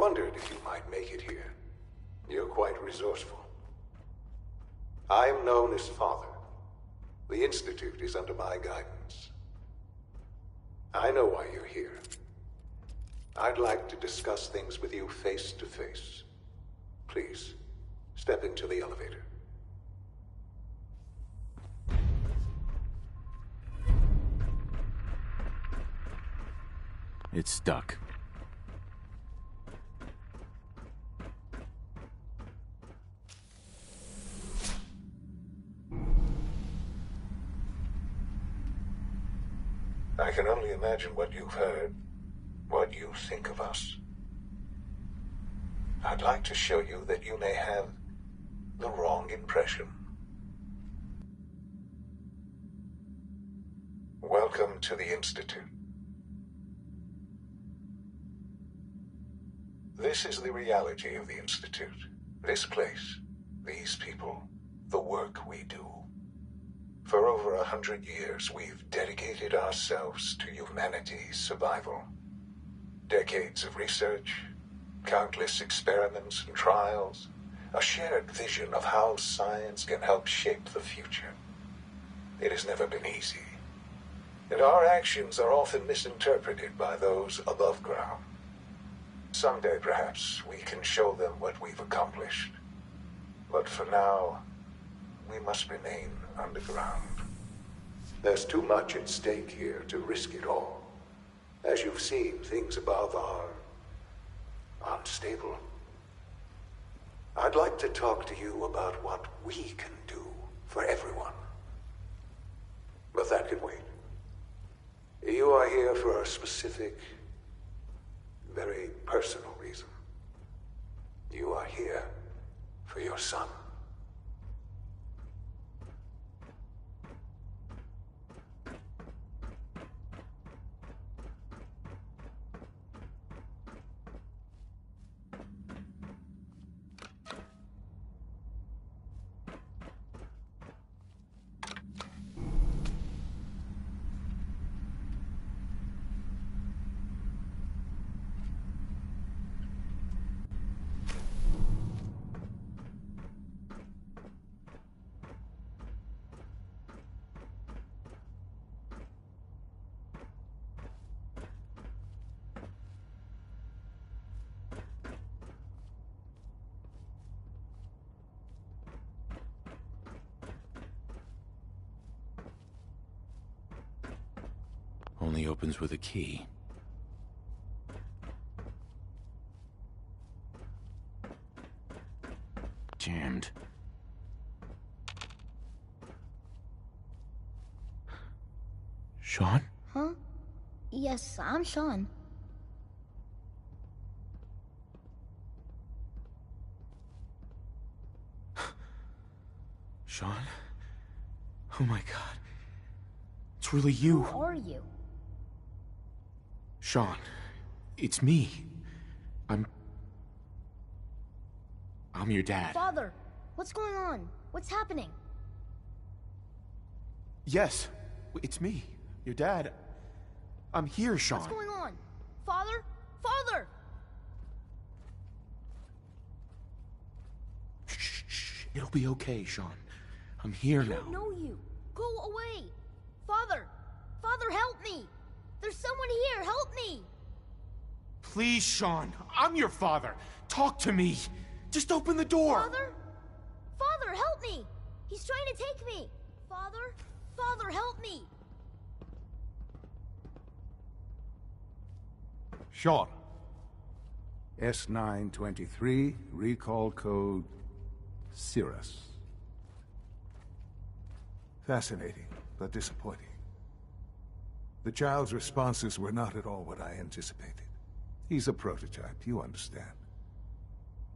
wondered if you might make it here. You're quite resourceful. I am known as Father. The Institute is under my guidance. I know why you're here. I'd like to discuss things with you face to face. Please, step into the elevator. It's stuck. I can only imagine what you've heard, what you think of us. I'd like to show you that you may have the wrong impression. Welcome to the Institute. This is the reality of the Institute. This place, these people, the work we do. For over 100 years, we've dedicated ourselves to humanity's survival. Decades of research, countless experiments and trials, a shared vision of how science can help shape the future. It has never been easy, and our actions are often misinterpreted by those above ground. Someday, perhaps, we can show them what we've accomplished. But for now, we must remain underground. There's too much at stake here to risk it all. As you've seen, things above are unstable. I'd like to talk to you about what we can do for everyone. But that can wait. You are here for a specific, very personal reason. You are here for your son. Only opens with a key. Jammed. Sean? Huh? Yes, I'm Sean. Sean? Oh my god. It's really you. Who are you? Sean, it's me. I'm your dad. Father, what's going on? What's happening? Yes, it's me, your dad. I'm here, Sean. What's going on? Father? Father! Shh. It'll be okay, Sean. I'm here now. I don't know you. Go away. Father! Father, help me! There's someone here, help me! Please, Sean. I'm your father. Talk to me. Just open the door. Father? Father, help me! He's trying to take me! Father? Father, help me! Sean. S923, recall code Cirrus. Fascinating, but disappointing. The child's responses were not at all what I anticipated. He's a prototype, you understand.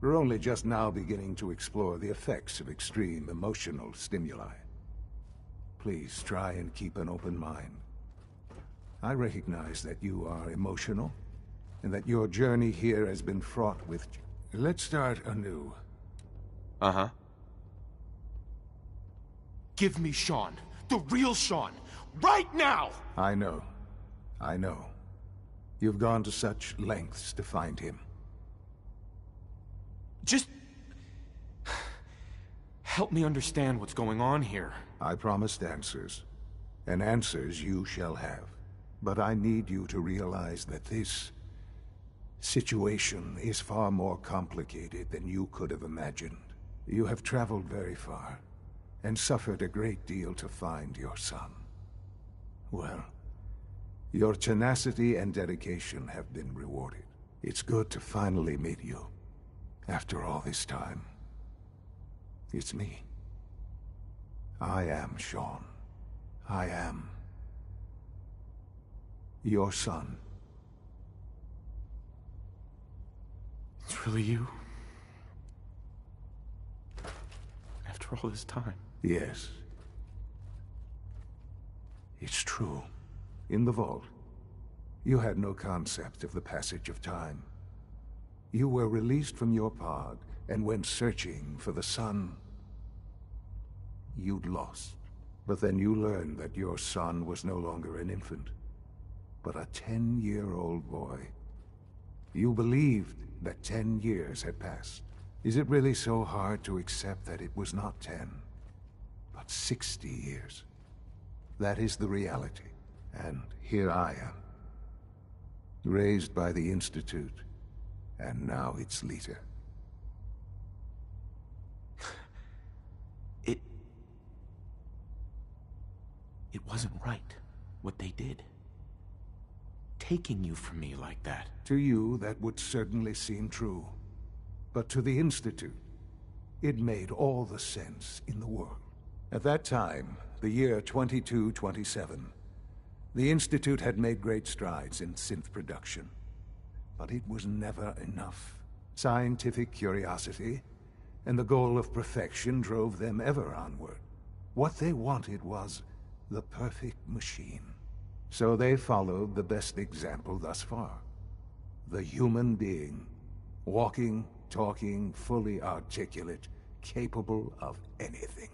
We're only just now beginning to explore the effects of extreme emotional stimuli. Please try and keep an open mind. I recognize that you are emotional, and that your journey here has been fraught with... Let's start anew. Uh-huh. Give me Sean. The real Sean. Right now! I know. You've gone to such lengths to find him. Just... help me understand what's going on here. I promised answers, and answers you shall have. But I need you to realize that this situation is far more complicated than you could have imagined. You have traveled very far, and suffered a great deal to find your son. Well, your tenacity and dedication have been rewarded. It's good to finally meet you, after all this time. It's me. I am Shaun. I am your son. It's really you? After all this time? Yes. It's true. In the vault, you had no concept of the passage of time. You were released from your pod and went searching for the son you'd lost. But then you learned that your son was no longer an infant, but a 10-year-old boy. You believed that 10 years had passed. Is it really so hard to accept that it was not 10, but 60 years? That is the reality. And here I am, raised by the Institute, and now its leader. It wasn't right, what they did. Taking you from me like that. To you, that would certainly seem true. But to the Institute, it made all the sense in the world. At that time, the year 2227, the Institute had made great strides in synth production. But it was never enough. Scientific curiosity and the goal of perfection drove them ever onward. What they wanted was the perfect machine. So they followed the best example thus far. The human being. Walking, talking, fully articulate, capable of anything.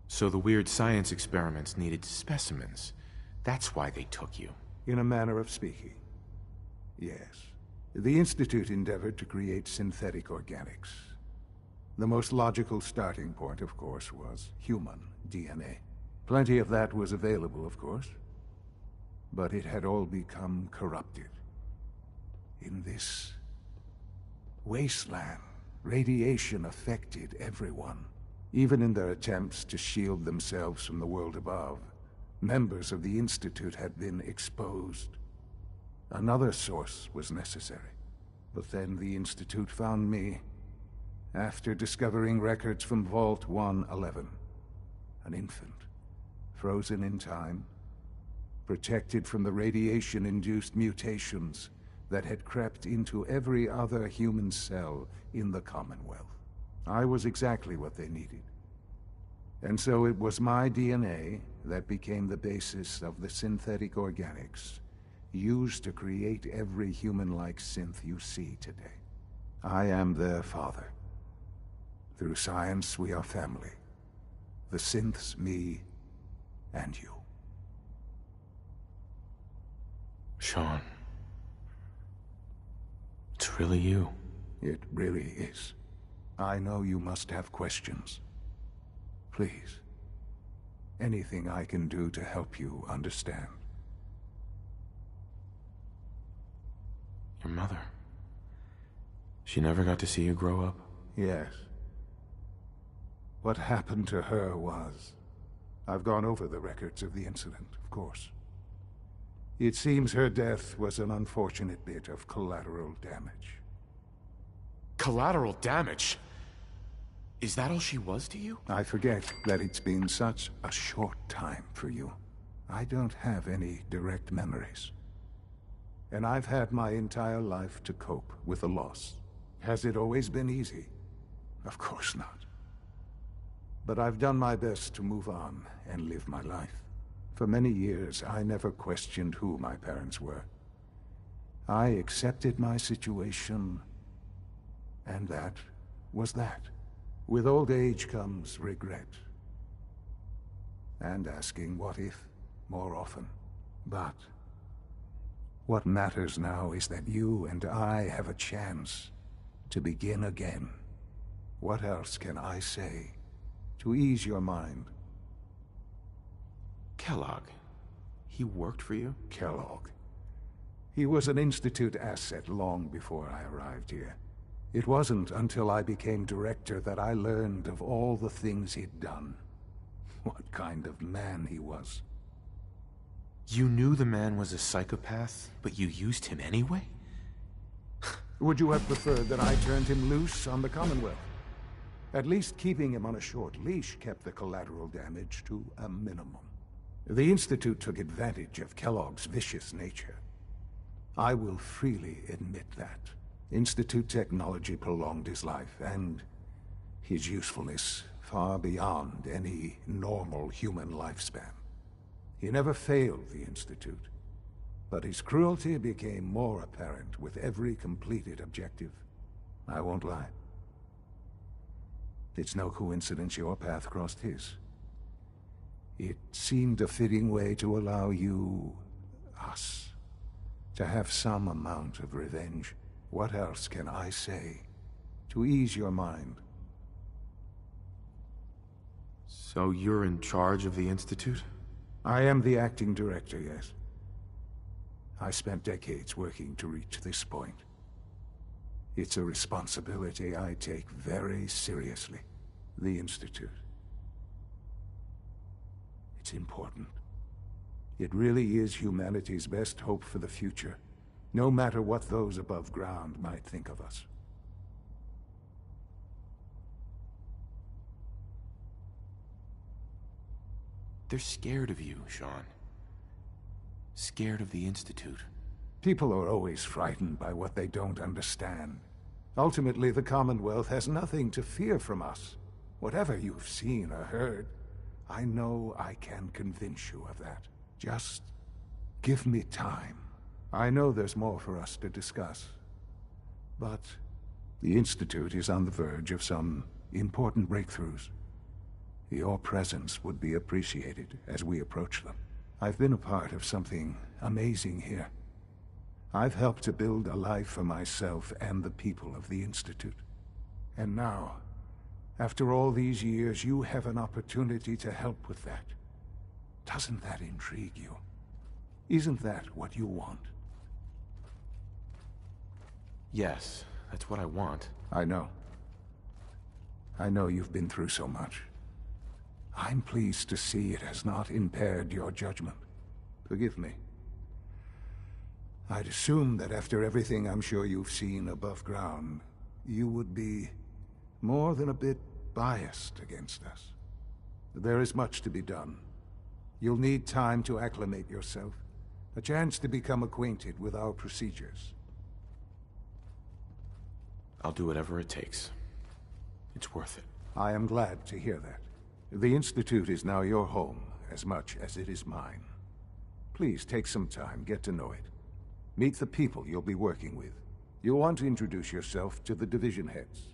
So the weird science experiments needed specimens. That's why they took you. In a manner of speaking, yes. The Institute endeavored to create synthetic organics. The most logical starting point, of course, was human DNA. Plenty of that was available, of course. But it had all become corrupted. In this wasteland, radiation affected everyone. Even in their attempts to shield themselves from the world above, members of the Institute had been exposed. Another source was necessary. But then the Institute found me, after discovering records from Vault 111. An infant, frozen in time, protected from the radiation-induced mutations that had crept into every other human cell in the Commonwealth. I was exactly what they needed. And so it was my DNA that became the basis of the synthetic organics used to create every human-like synth you see today. I am their father. Through science, we are family. The synths, me, and you. Shaun. It's really you. It really is. I know you must have questions. Please. Anything I can do to help you understand. Your mother. She never got to see you grow up? Yes. What happened to her was... I've gone over the records of the incident, of course. It seems her death was an unfortunate bit of collateral damage. Collateral damage? Is that all she was to you? I forget that it's been such a short time for you. I don't have any direct memories. And I've had my entire life to cope with the loss. Has it always been easy? Of course not. But I've done my best to move on and live my life. For many years, I never questioned who my parents were. I accepted my situation, and that was that. With old age comes regret. And asking what if more often. But what matters now is that you and I have a chance to begin again. What else can I say to ease your mind? Kellogg. He worked for you? Kellogg. He was an Institute asset long before I arrived here. It wasn't until I became director that I learned of all the things he'd done. What kind of man he was. You knew the man was a psychopath, but you used him anyway? Would you have preferred that I turned him loose on the Commonwealth? At least keeping him on a short leash kept the collateral damage to a minimum. The Institute took advantage of Kellogg's vicious nature. I will freely admit that. Institute technology prolonged his life, and his usefulness far beyond any normal human lifespan. He never failed the Institute, but his cruelty became more apparent with every completed objective. I won't lie. It's no coincidence your path crossed his. It seemed a fitting way to allow you, us, to have some amount of revenge. What else can I say to ease your mind? So you're in charge of the Institute? I am the acting director, yes. I spent decades working to reach this point. It's a responsibility I take very seriously. The Institute. It's important. It really is humanity's best hope for the future, no matter what those above ground might think of us. They're scared of you, Sean. Scared of the Institute. People are always frightened by what they don't understand. Ultimately, the Commonwealth has nothing to fear from us. Whatever you've seen or heard, I know I can convince you of that. Just give me time. I know there's more for us to discuss. But the Institute is on the verge of some important breakthroughs. Your presence would be appreciated as we approach them. I've been a part of something amazing here. I've helped to build a life for myself and the people of the Institute. And now, after all these years, you have an opportunity to help with that. Doesn't that intrigue you? Isn't that what you want? Yes, that's what I want. I know. I know you've been through so much. I'm pleased to see it has not impaired your judgment. Forgive me. I'd assumed that after everything I'm sure you've seen above ground, you would be more than a bit biased against us. There is much to be done. You'll need time to acclimate yourself, a chance to become acquainted with our procedures. I'll do whatever it takes. It's worth it. I am glad to hear that. The Institute is now your home, as much as it is mine. Please take some time, get to know it. Meet the people you'll be working with. You'll want to introduce yourself to the division heads.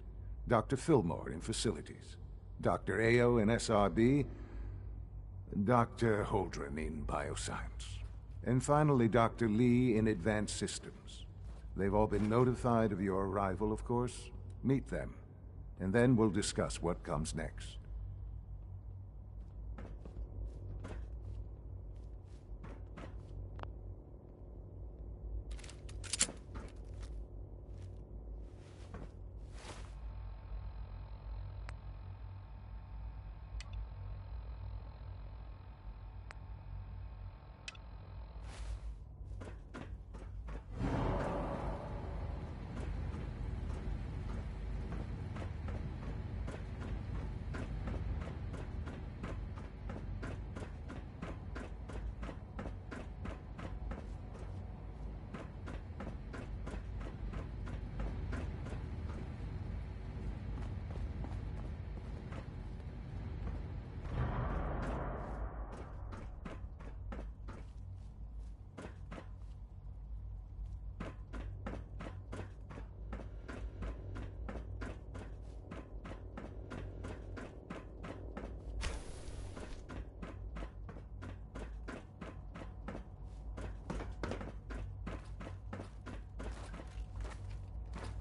Dr. Fillmore in Facilities, Dr. Ayo in SRB, Dr. Holdren in Bioscience, and finally Dr. Lee in Advanced Systems. They've all been notified of your arrival, of course. Meet them, and then we'll discuss what comes next.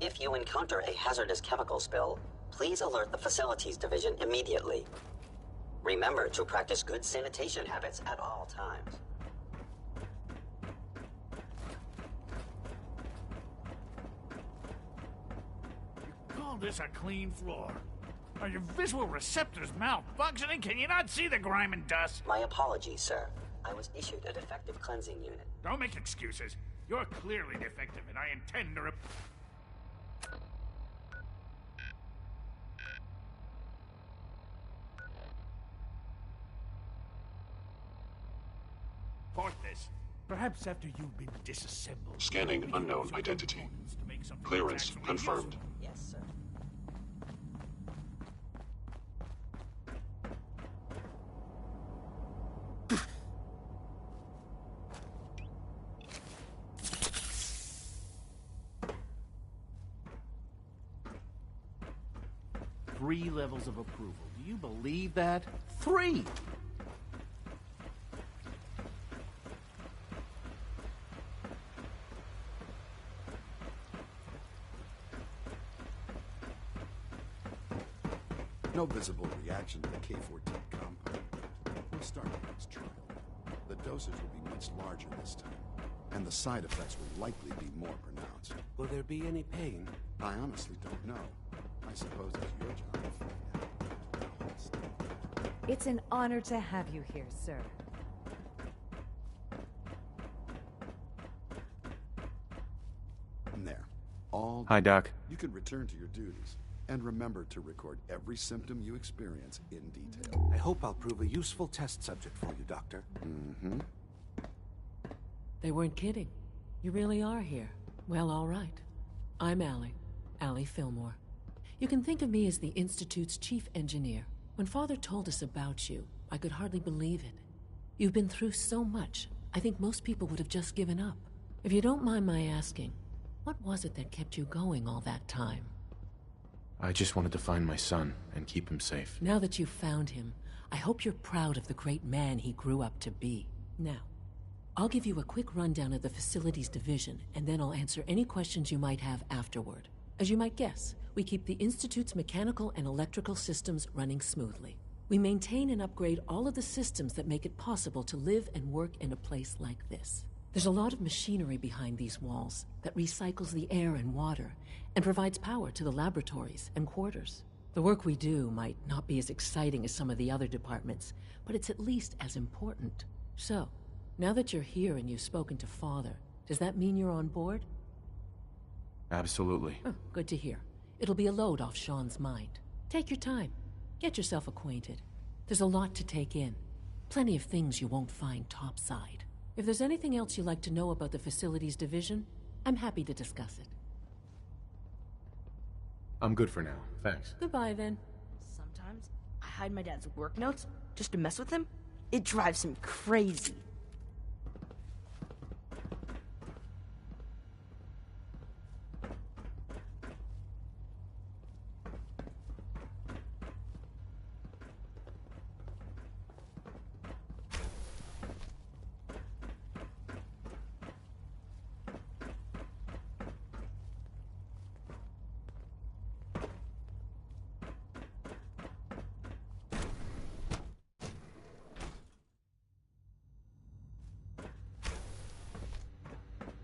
If you encounter a hazardous chemical spill, please alert the Facilities Division immediately. Remember to practice good sanitation habits at all times. You call this a clean floor? Are your visual receptors malfunctioning? Can you not see the grime and dust? My apologies, sir. I was issued a defective cleansing unit. Don't make excuses. You're clearly defective, and I intend to report this. Perhaps after you've been disassembled. Scanning unknown identity. Clearance confirmed. Yes, sir. Three levels of approval. Do you believe that? 3! No visible reaction to the K-14 compound. We'll start the next trial. The dosage will be much larger this time, and the side effects will likely be more pronounced. Will there be any pain? I honestly don't know. I suppose it's your job to find out. It's an honor to have you here, sir. And there. All Hi, Doc. You can return to your duties. And remember to record every symptom you experience in detail. I hope I'll prove a useful test subject for you, Doctor. Mm-hmm. They weren't kidding. You really are here. Well, all right. I'm Allie Fillmore. You can think of me as the Institute's chief engineer. When Father told us about you, I could hardly believe it. You've been through so much, I think most people would have just given up. If you don't mind my asking, what was it that kept you going all that time? I just wanted to find my son and keep him safe. Now that you've found him, I hope you're proud of the great man he grew up to be. Now, I'll give you a quick rundown of the Facilities Division, and then I'll answer any questions you might have afterward. As you might guess, we keep the Institute's mechanical and electrical systems running smoothly. We maintain and upgrade all of the systems that make it possible to live and work in a place like this. There's a lot of machinery behind these walls that recycles the air and water and provides power to the laboratories and quarters. The work we do might not be as exciting as some of the other departments, but it's at least as important. So, now that you're here and you've spoken to Father, does that mean you're on board? Absolutely. Oh, good to hear. It'll be a load off Sean's mind. Take your time. Get yourself acquainted. There's a lot to take in. Plenty of things you won't find topside. If there's anything else you'd like to know about the Facilities Division, I'm happy to discuss it. I'm good for now. Thanks. Goodbye, then. Sometimes I hide my dad's work notes just to mess with him. It drives him crazy.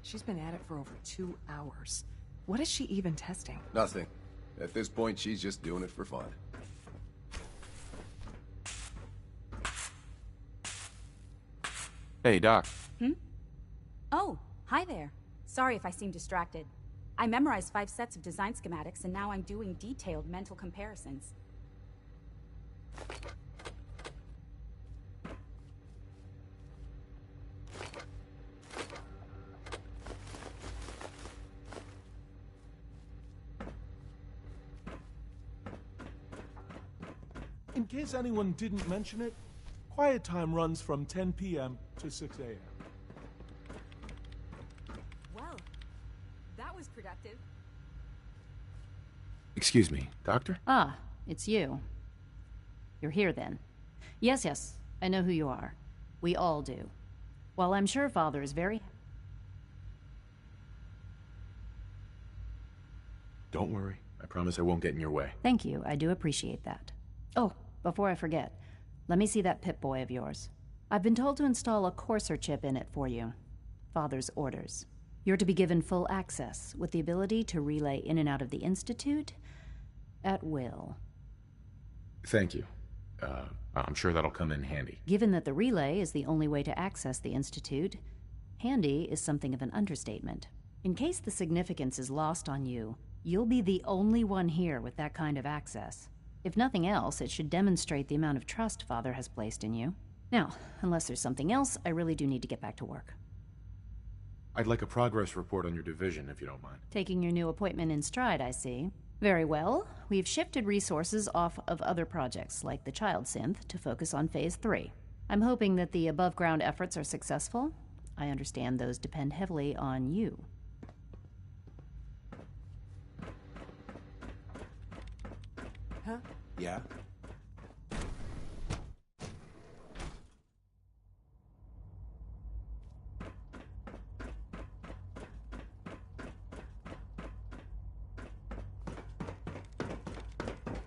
She's been at it for over 2 hours. What is she even testing? Nothing. At this point, she's just doing it for fun. Hey, Doc. Oh, hi there. Sorry if I seem distracted. I memorized 5 sets of design schematics, and now I'm doing detailed mental comparisons. In case anyone didn't mention it, quiet time runs from 10 p.m. to 6 a.m. Well, that was productive. Excuse me, Doctor? Ah, it's you. You're here then. Yes, I know who you are. We all do. While I'm sure Father is very... Don't worry. I promise I won't get in your way. Thank you, I do appreciate that. Oh, before I forget, let me see that Pip-Boy of yours. I've been told to install a Courser chip in it for you. Father's orders. You're to be given full access, with the ability to relay in and out of the Institute at will. Thank you. I'm sure that'll come in handy. Given that the relay is the only way to access the Institute, handy is something of an understatement. In case the significance is lost on you, you'll be the only one here with that kind of access. If nothing else, it should demonstrate the amount of trust Father has placed in you. Now, unless there's something else, I really do need to get back to work. I'd like a progress report on your division, if you don't mind. Taking your new appointment in stride, I see. Very well. We've shifted resources off of other projects, like the Child Synth, to focus on Phase 3. I'm hoping that the above-ground efforts are successful. I understand those depend heavily on you. Huh? Yeah?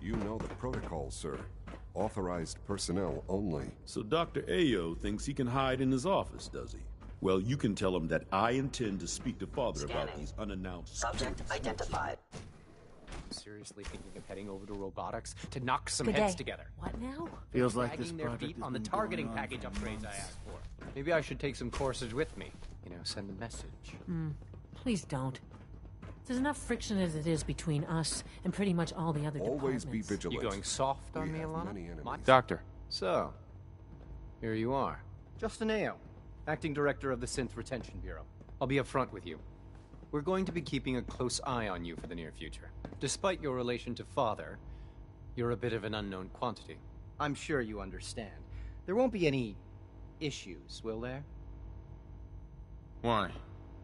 You know the protocol, sir. Authorized personnel only. So Dr. Ayo thinks he can hide in his office, does he? Well, you can tell him that I intend to speak to Father about these unannounced... Subject identified. Seriously thinking of heading over to robotics to knock some Good heads day. together. What now? Feels like this Dragging their project feet has on the been targeting going on package for upgrades I months. asked for. Maybe I should take some courses with me. You know, send a message. Please don't. There's enough friction as it is between us and pretty much all the other Always be departments. vigilant. You going soft on me, have Alana? many enemies. Doctor. So, here you are. Justin Ayo, Acting Director of the Synth Retention Bureau. I'll be upfront with you. We're going to be keeping a close eye on you for the near future. Despite your relation to Father, you're a bit of an unknown quantity. I'm sure you understand. There won't be any issues, will there? Why?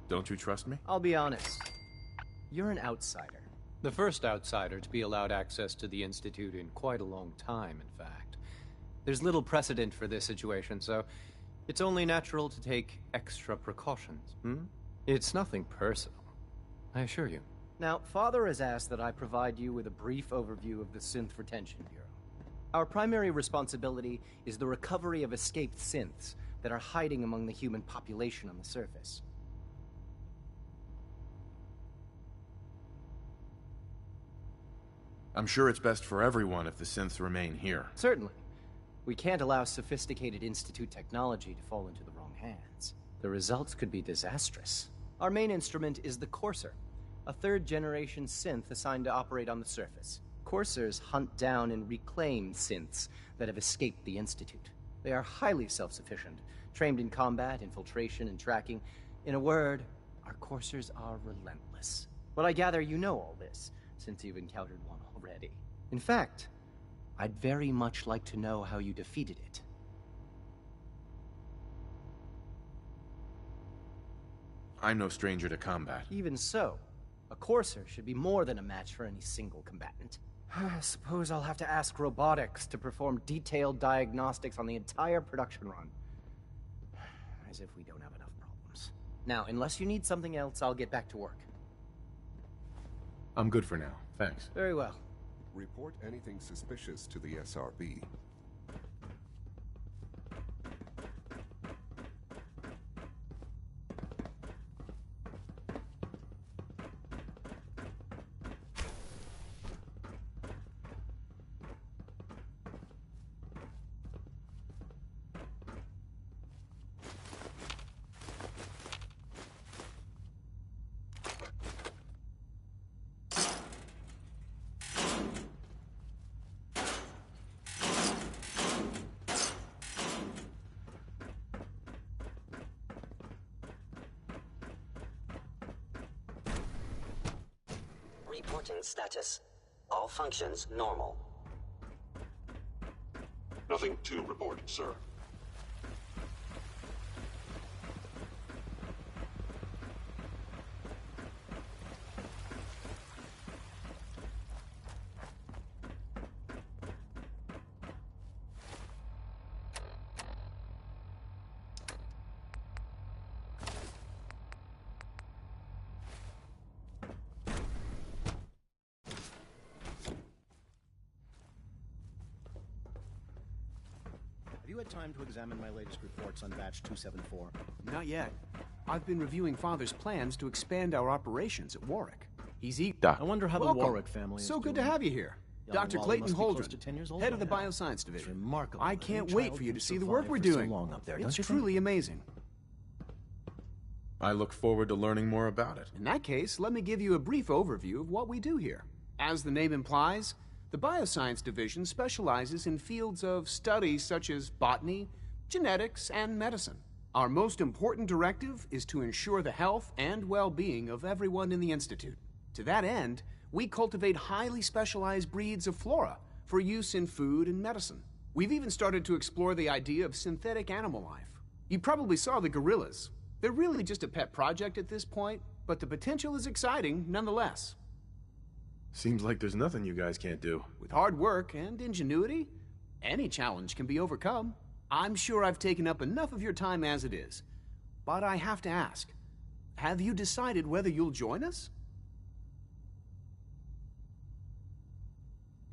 Don't you trust me? I'll be honest. You're an outsider. The first outsider to be allowed access to the Institute in quite a long time, in fact. There's little precedent for this situation, so it's only natural to take extra precautions, It's nothing personal, I assure you. Now, Father has asked that I provide you with a brief overview of the Synth Retention Bureau. Our primary responsibility is the recovery of escaped synths that are hiding among the human population on the surface. I'm sure it's best for everyone if the synths remain here. Certainly. We can't allow sophisticated Institute technology to fall into the wrong hands. The results could be disastrous. Our main instrument is the Courser, a third-generation synth assigned to operate on the surface. Coursers hunt down and reclaim synths that have escaped the Institute. They are highly self-sufficient, trained in combat, infiltration, and tracking. In a word, our Coursers are relentless. But I gather you know all this, since you've encountered one already. In fact, I'd very much like to know how you defeated it. I'm no stranger to combat. Even so, a Courser should be more than a match for any single combatant. I suppose I'll have to ask robotics to perform detailed diagnostics on the entire production run. As if we don't have enough problems. Now, unless you need something else, I'll get back to work. I'm good for now. Thanks. Very well. Report anything suspicious to the SRB. Reporting status. All functions normal. Nothing to report, sir. you had time to examine my latest reports on Batch 274? Not yet. I've been reviewing Father's plans to expand our operations at Warwick. He's eager. I wonder how Welcome. the Warwick family is So good doing. to have you here. Young Dr. Wally Clayton must be close Holdren, to 10 years old head by of the now. Bioscience Division. It's remarkable I that can't any wait child for you can to see the survive work we're for so doing. long up there, don't It's you think? truly amazing. I look forward to learning more about it. In that case, let me give you a brief overview of what we do here. As the name implies, the Bioscience Division specializes in fields of study such as botany, genetics, and medicine. Our most important directive is to ensure the health and well-being of everyone in the Institute. To that end, we cultivate highly specialized breeds of flora for use in food and medicine. We've even started to explore the idea of synthetic animal life. You probably saw the gorillas. They're really just a pet project at this point, but the potential is exciting nonetheless. Seems like there's nothing you guys can't do. With hard work and ingenuity, any challenge can be overcome. I'm sure I've taken up enough of your time as it is. But I have to ask, have you decided whether you'll join us?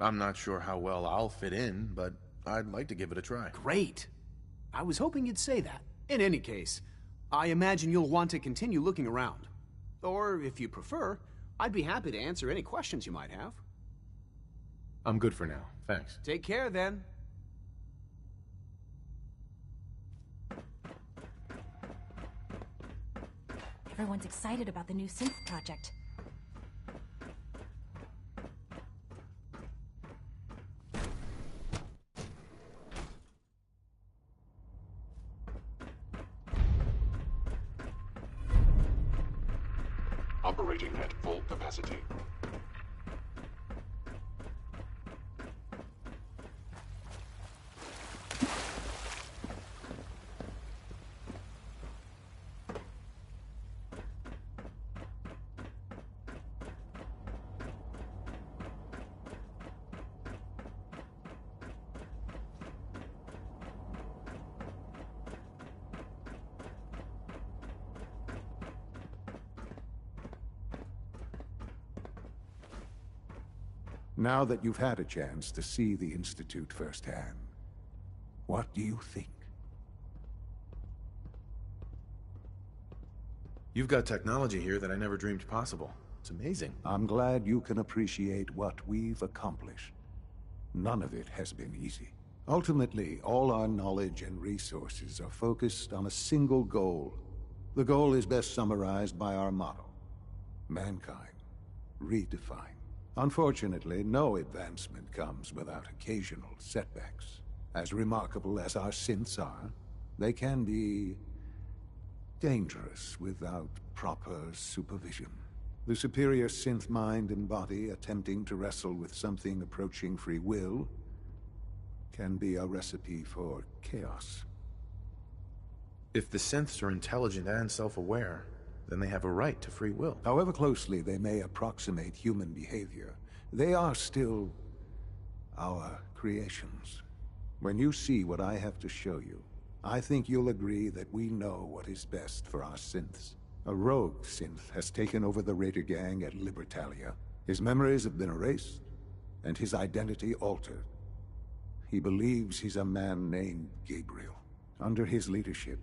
I'm not sure how well I'll fit in, but I'd like to give it a try. Great. I was hoping you'd say that. In any case, I imagine you'll want to continue looking around. Or, if you prefer, I'd be happy to answer any questions you might have. I'm good for now. Thanks. Take care, then. Everyone's excited about the new synth project. Operating at full capacity. Now that you've had a chance to see the Institute firsthand, what do you think? You've got technology here that I never dreamed possible. It's amazing. I'm glad you can appreciate what we've accomplished. None of it has been easy. Ultimately, all our knowledge and resources are focused on a single goal. The goal is best summarized by our motto: mankind redefined. Unfortunately, no advancement comes without occasional setbacks. As remarkable as our synths are, they can be dangerous without proper supervision. The superior synth mind and body attempting to wrestle with something approaching free will can be a recipe for chaos. If the synths are intelligent and self-aware, then they have a right to free will. However closely they may approximate human behavior, they are still our creations. When you see what I have to show you, I think you'll agree that we know what is best for our synths. A rogue synth has taken over the Raider gang at Libertalia. His memories have been erased, and his identity altered. He believes he's a man named Gabriel. Under his leadership,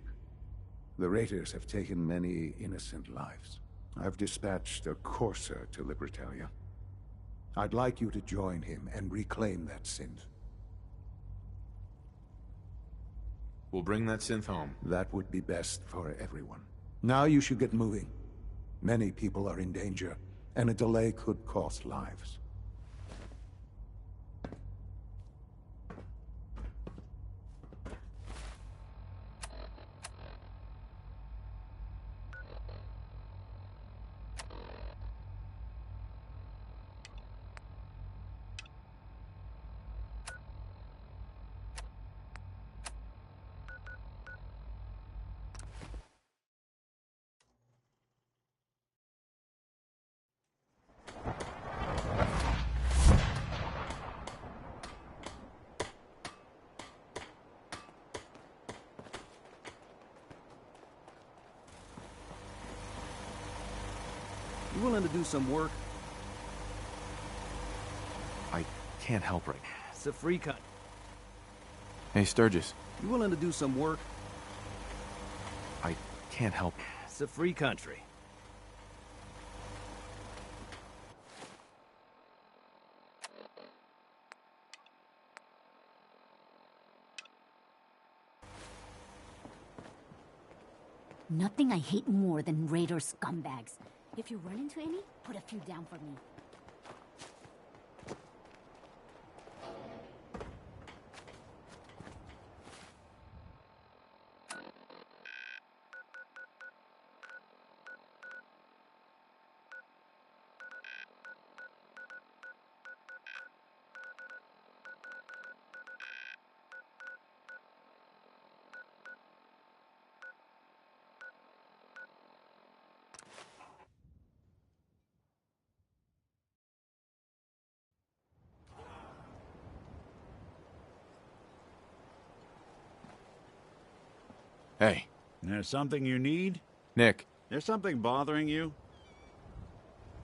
the Raiders have taken many innocent lives. I've dispatched a courser to Libertalia. I'd like you to join him and reclaim that synth. We'll bring that synth home. That would be best for everyone. Now you should get moving. Many people are in danger, and a delay could cost lives. You willing to do some work? I can't help right now. It's a free cut. Hey, Sturgis. You willing to do some work? I can't help. It's a free country. Nothing I hate more than raider scumbags. If you run into any, put a few down for me. Hey. There's something you need? Nick. There's something bothering you?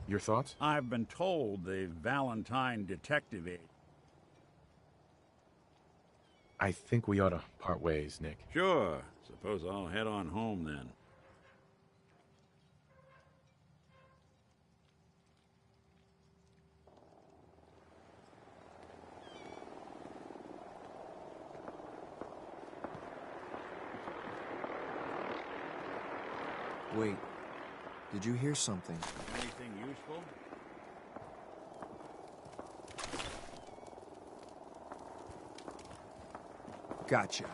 Your thoughts? I've been told the Valentine Detective Agency. I think we ought to part ways, Nick. Sure. Suppose I'll head on home then. Wait, did you hear something? Anything useful? Gotcha.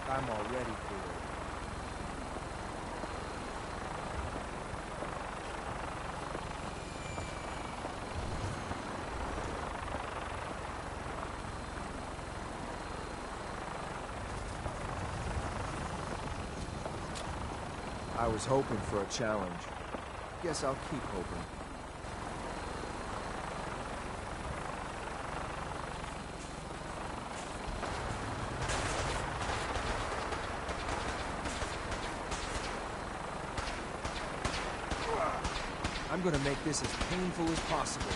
I'm all ready for it. I was hoping for a challenge. Guess I'll keep hoping. I'm gonna make this as painful as possible.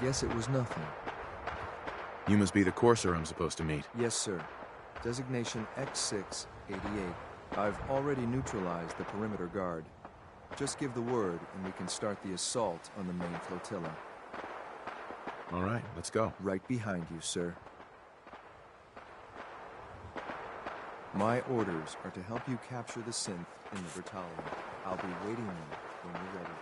Guess it was nothing. You must be the courser I'm supposed to meet. Yes, sir. Designation X688. I've already neutralized the perimeter guard. Just give the word, and we can start the assault on the main flotilla. All right, let's go. Right behind you, sir. My orders are to help you capture the synth in the Bertalion. I'll be waiting there when you're ready.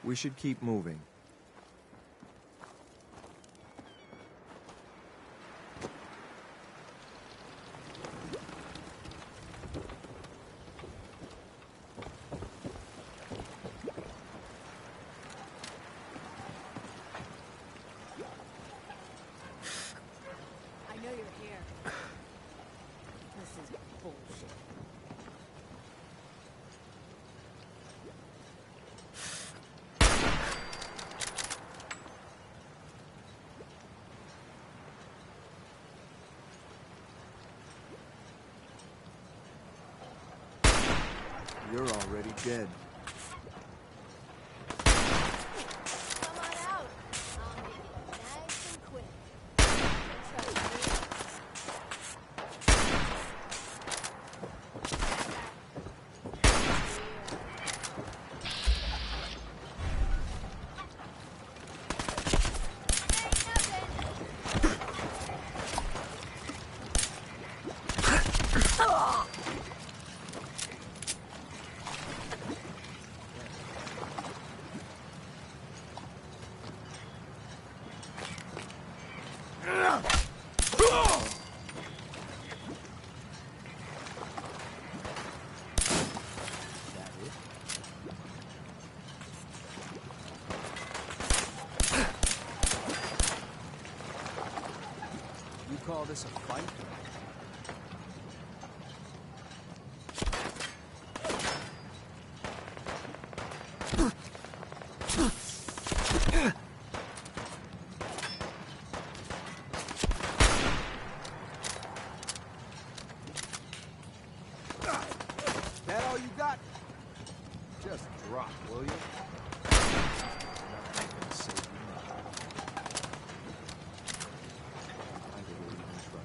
We should keep moving. I know you're here. This is bullshit. You're already dead. Come on out. I'll make it nice and quick. Trust me. You call this a fight? That all you got? Just drop, will you? Not gonna save you now. I will even try.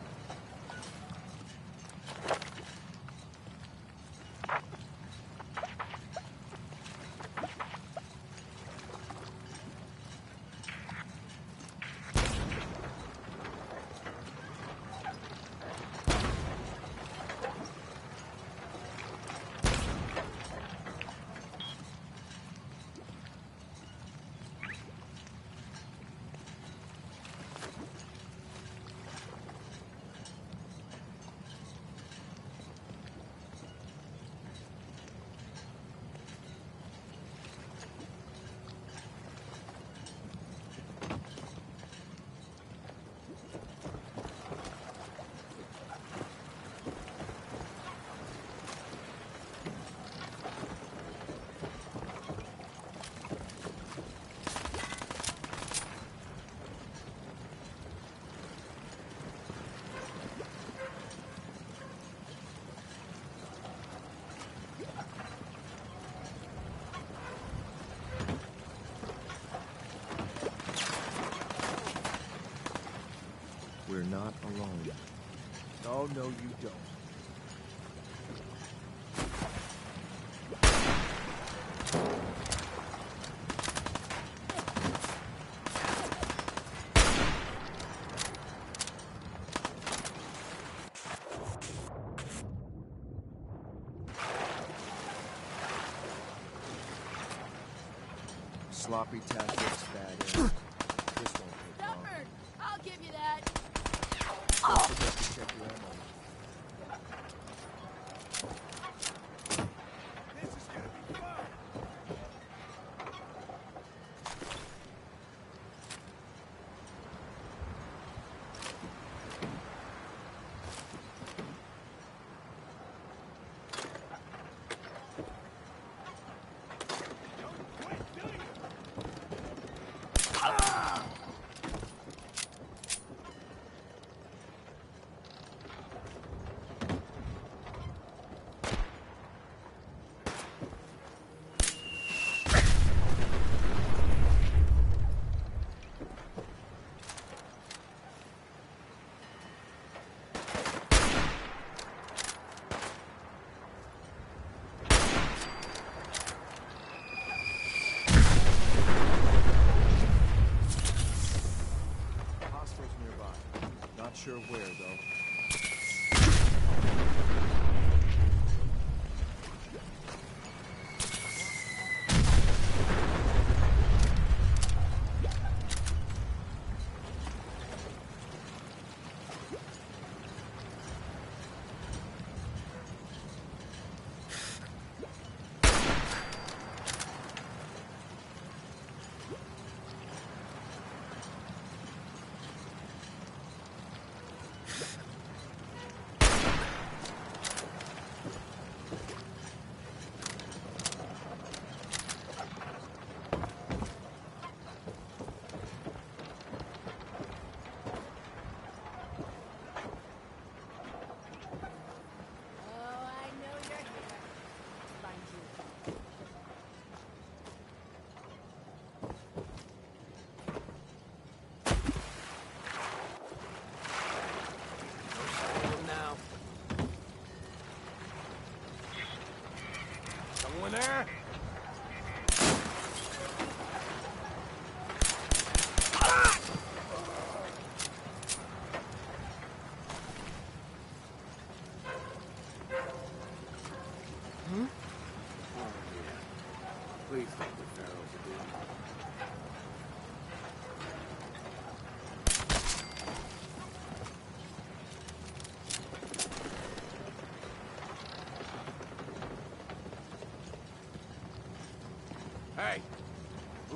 We're not alone. Oh, no, you don't. Sloppy tactics, bad aim. This won't take long. Dufford, I'll give you that. Don't forget to check your ammo. Not sure where, though.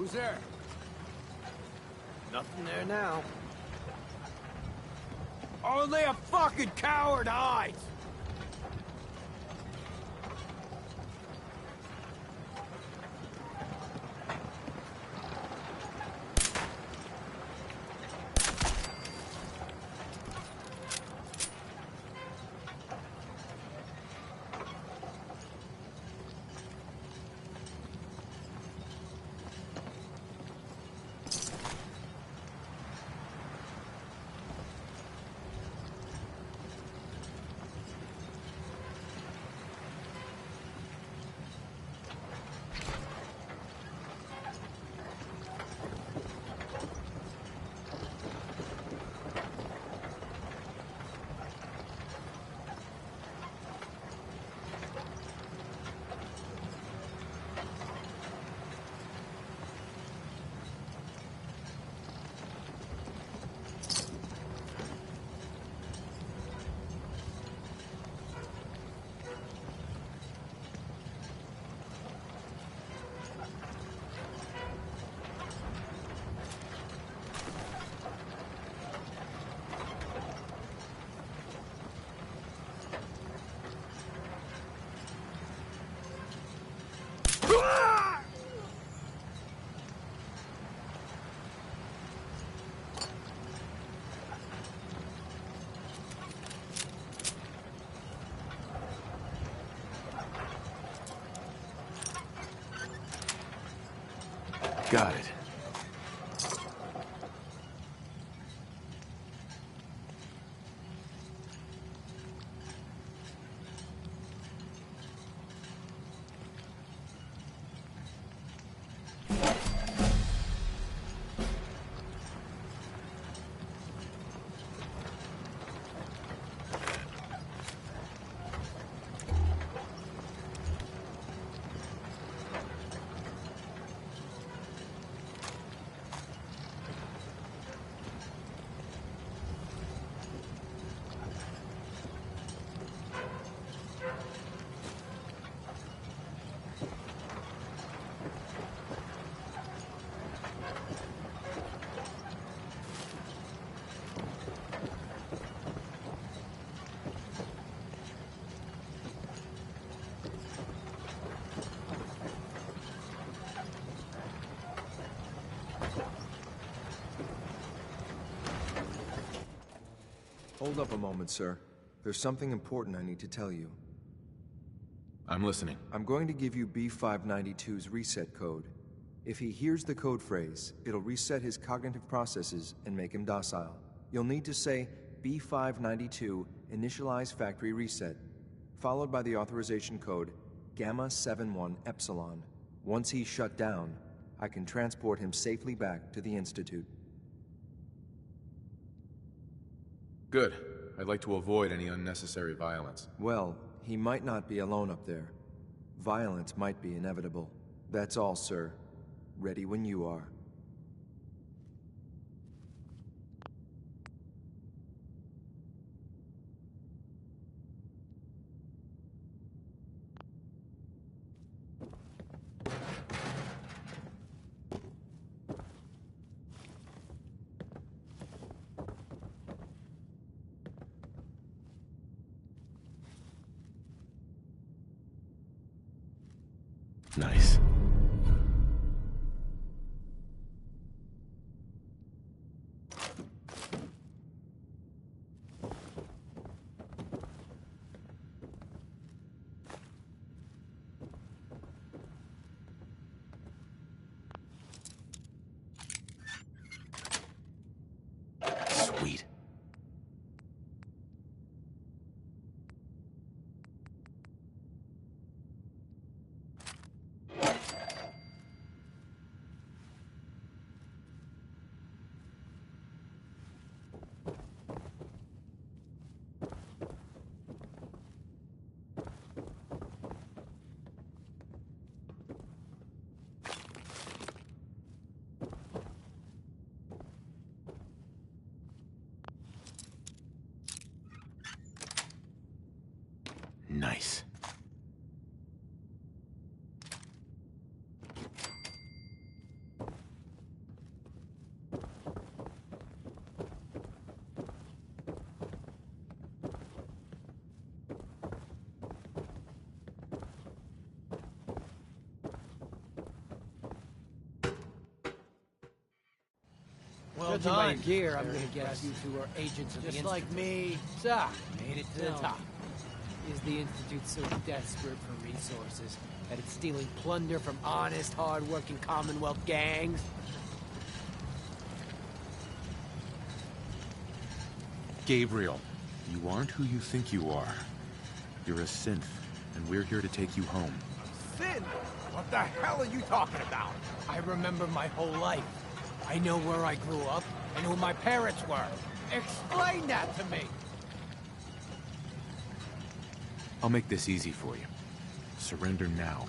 Who's there? Nothing there now. Only a fucking coward hides! Got it. Hold up a moment, sir. There's something important I need to tell you. I'm listening. I'm going to give you B592's reset code. If he hears the code phrase, it'll reset his cognitive processes and make him docile. You'll need to say B592 initialize factory reset, followed by the authorization code Gamma 71 Epsilon. Once he's shut down, I can transport him safely back to the Institute. Good. I'd like to avoid any unnecessary violence. Well, he might not be alone up there. Violence might be inevitable. That's all, sir. Ready when you are. Nice. Sweet. Well Judging by your done. gear, I'm Very gonna guess you impressive. two are agents of the Just Institute. like me. So, made it to the No. top. Is the Institute so desperate for resources that it's stealing plunder from honest, hard-working Commonwealth gangs? Gabriel, you aren't who you think you are. You're a synth, and we're here to take you home. Sin? What the hell are you talking about? I remember my whole life. I know where I grew up and who my parents were. Explain that to me. I'll make this easy for you. Surrender now,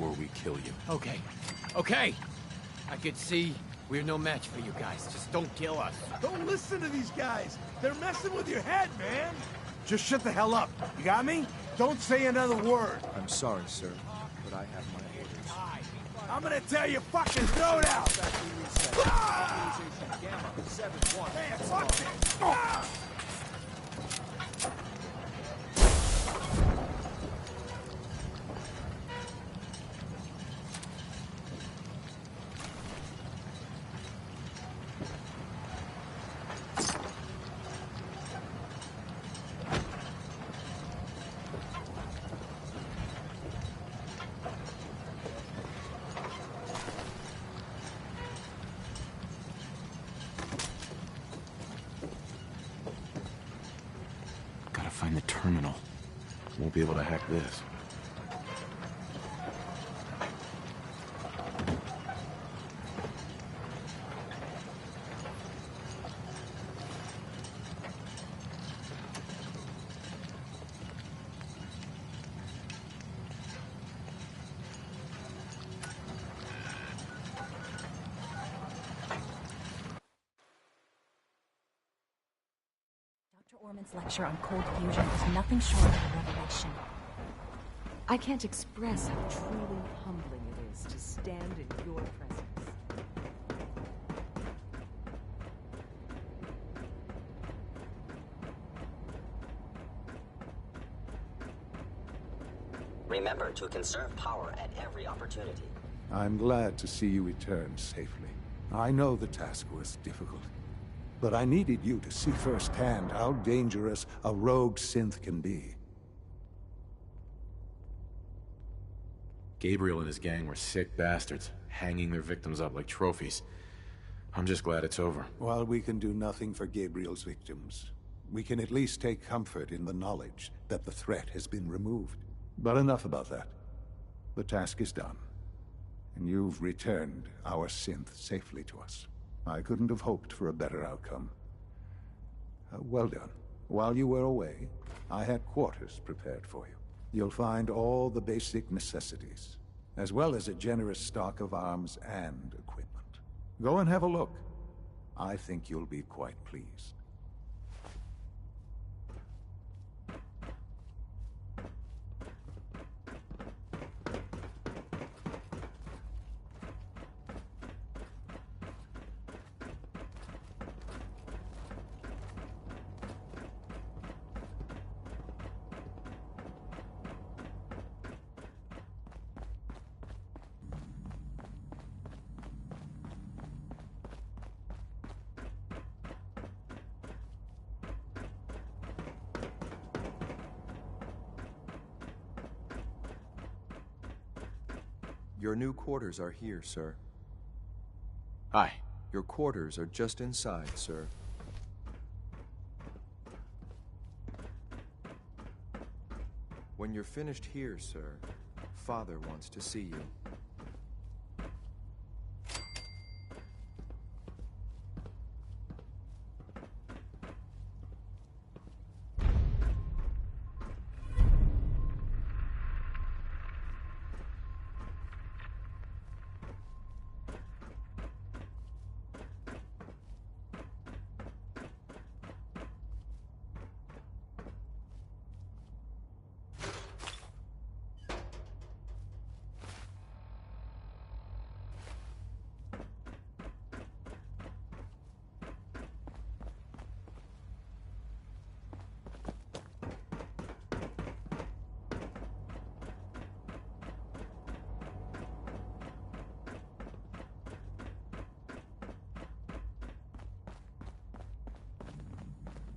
or we kill you. Okay. Okay. I could see we're no match for you guys. Just don't kill us. Don't listen to these guys. They're messing with your head, man. Just shut the hell up. You got me? Don't say another word. I'm sorry, sir, but I have my orders. I'm gonna tear your fucking throat out. Ah! Man, fuck this. Ah! Gotta find the terminal. Won't be able to hack this. Dr. Orman's lecture on cold fusion is nothing short of a revelation. I can't express how truly humbling it is to stand in your presence. Remember to conserve power at every opportunity. I'm glad to see you return safely. I know the task was difficult, but I needed you to see firsthand how dangerous a rogue synth can be. Gabriel and his gang were sick bastards, hanging their victims up like trophies. I'm just glad it's over. While we can do nothing for Gabriel's victims, we can at least take comfort in the knowledge that the threat has been removed. But enough about that. The task is done, and you've returned our synth safely to us. I couldn't have hoped for a better outcome. Well done. While you were away, I had quarters prepared for you. You'll find all the basic necessities, as well as a generous stock of arms and equipment. Go and have a look. I think you'll be quite pleased. Your new quarters are here, sir. Hi. Your quarters are just inside, sir. When you're finished here, sir, Father wants to see you.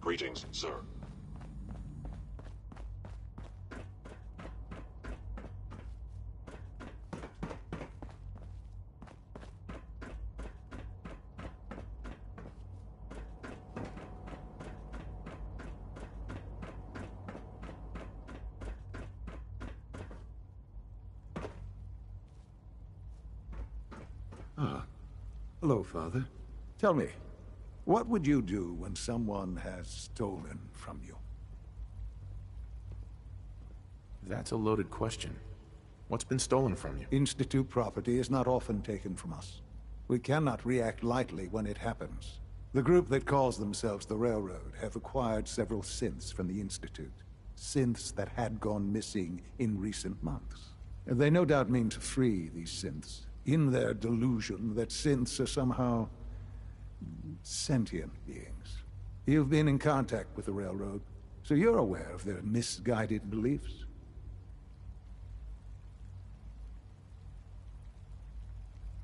Greetings, sir. Ah. Hello, Father. Tell me, what would you do when someone has stolen from you? That's a loaded question. What's been stolen from you? Institute property is not often taken from us. We cannot react lightly when it happens. The group that calls themselves the Railroad have acquired several synths from the Institute. Synths that had gone missing in recent months. And they no doubt mean to free these synths, in their delusion that synths are somehow sentient beings. You've been in contact with the Railroad, so you're aware of their misguided beliefs.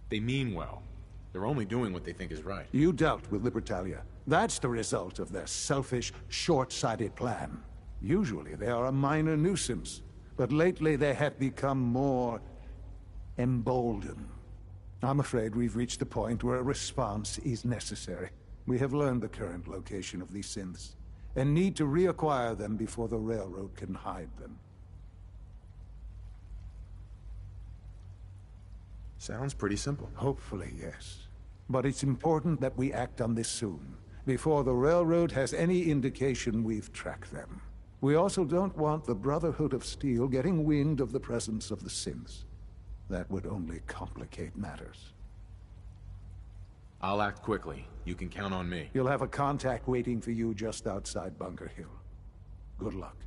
They mean well. They're only doing what they think is right. You dealt with Libertalia. That's the result of their selfish, short-sighted plan. Usually they are a minor nuisance, but lately they have become more emboldened. I'm afraid we've reached the point where a response is necessary. We have learned the current location of these synths, and need to reacquire them before the Railroad can hide them. Sounds pretty simple. Hopefully, yes. But it's important that we act on this soon, before the Railroad has any indication we've tracked them. We also don't want the Brotherhood of Steel getting wind of the presence of the synths. That would only complicate matters. I'll act quickly. You can count on me. You'll have a contact waiting for you just outside Bunker Hill. Good luck.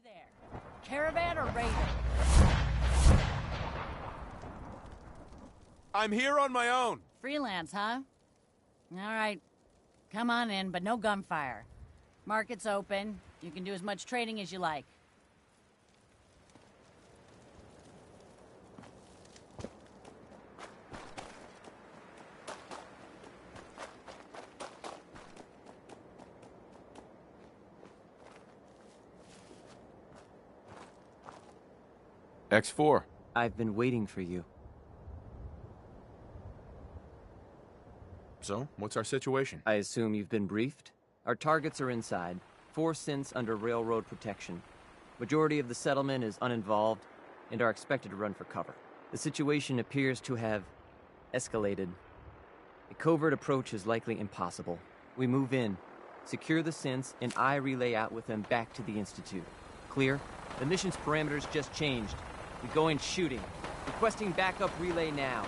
There. Caravan or Raider? I'm here on my own. Freelance, huh? All right. Come on in, but no gunfire. Market's open. You can do as much trading as you like. X4. I've been waiting for you. So, what's our situation? I assume you've been briefed? Our targets are inside. 4 synths under railroad protection. Majority of the settlement is uninvolved and are expected to run for cover. The situation appears to have escalated. A covert approach is likely impossible. We move in, secure the synths, and I relay out with them back to the Institute. Clear? The mission's parameters just changed. We go in shooting. Requesting backup relay now.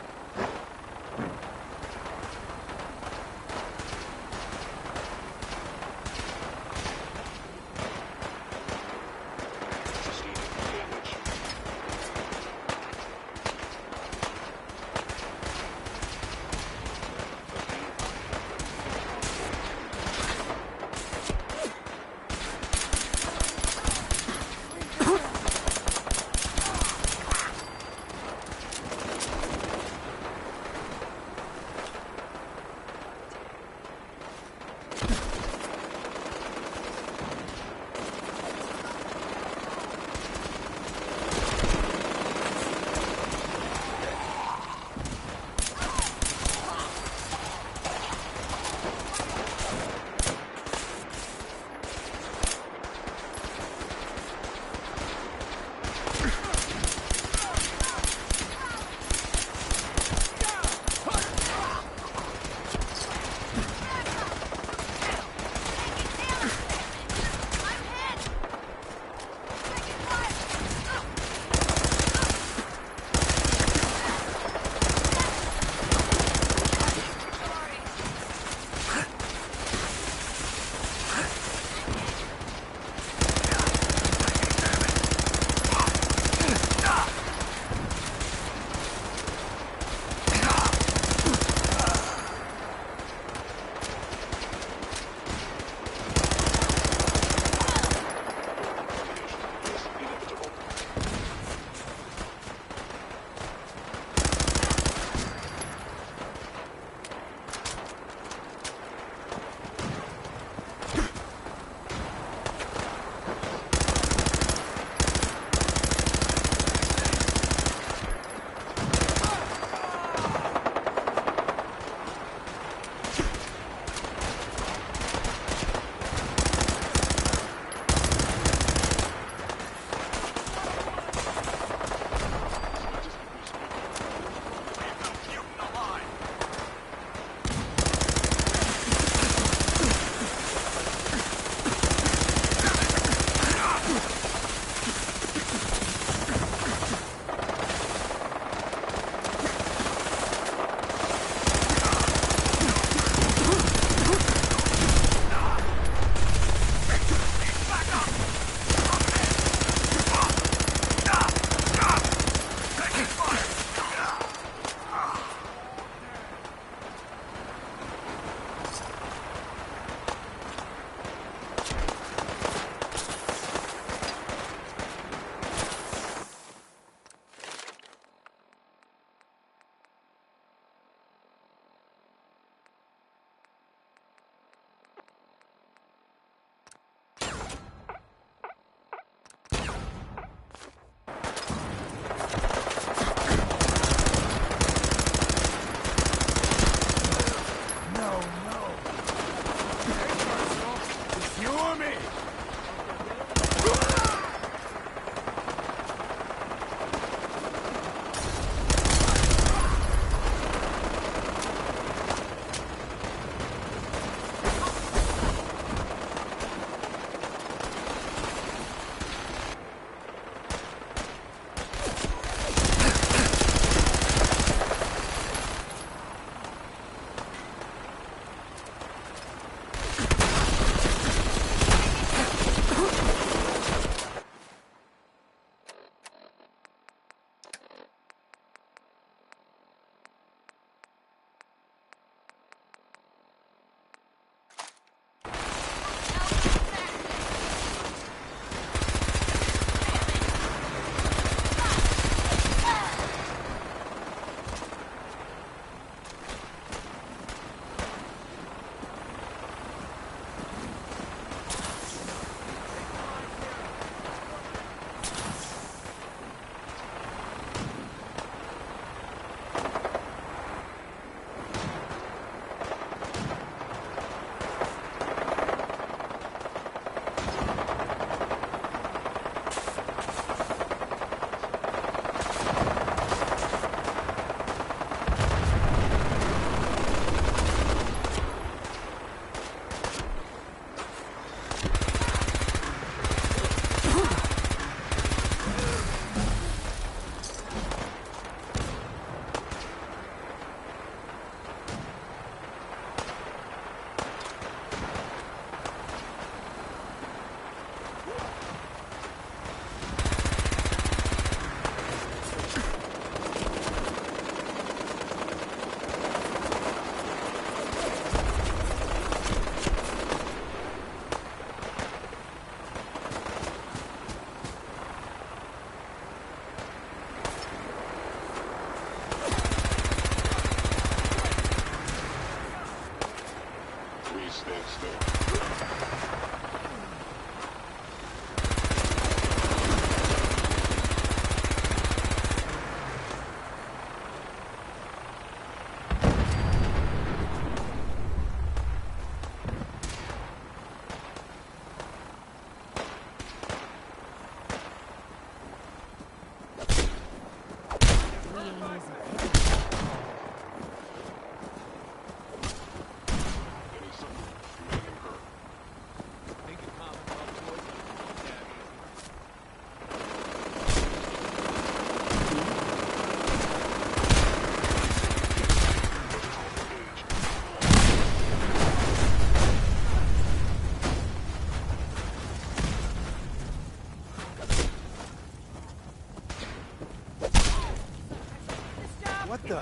What the?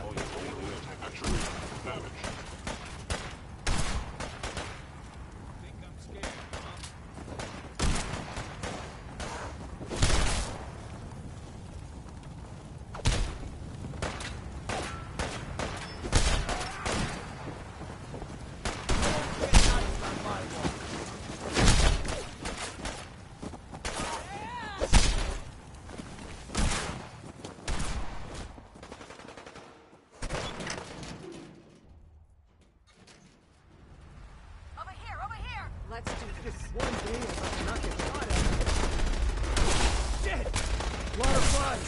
Let's do this. One day I'm about to knock your shot out. Shit! Lot of blood!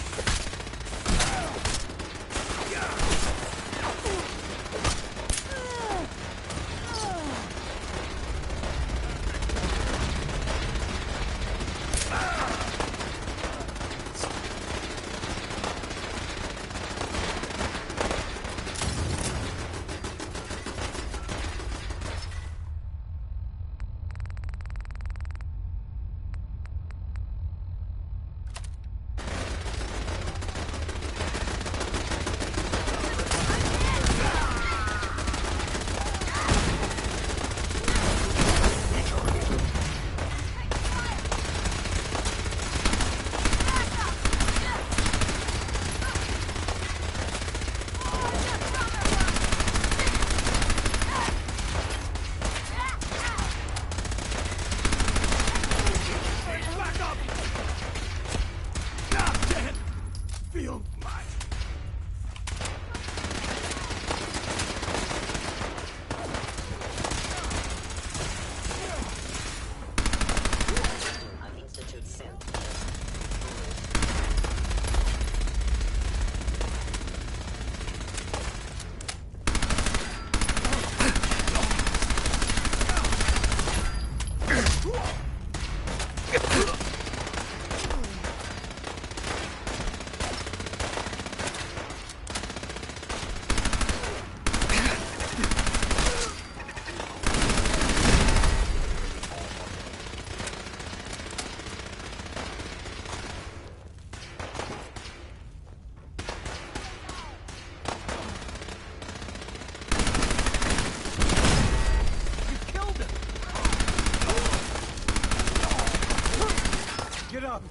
Get up!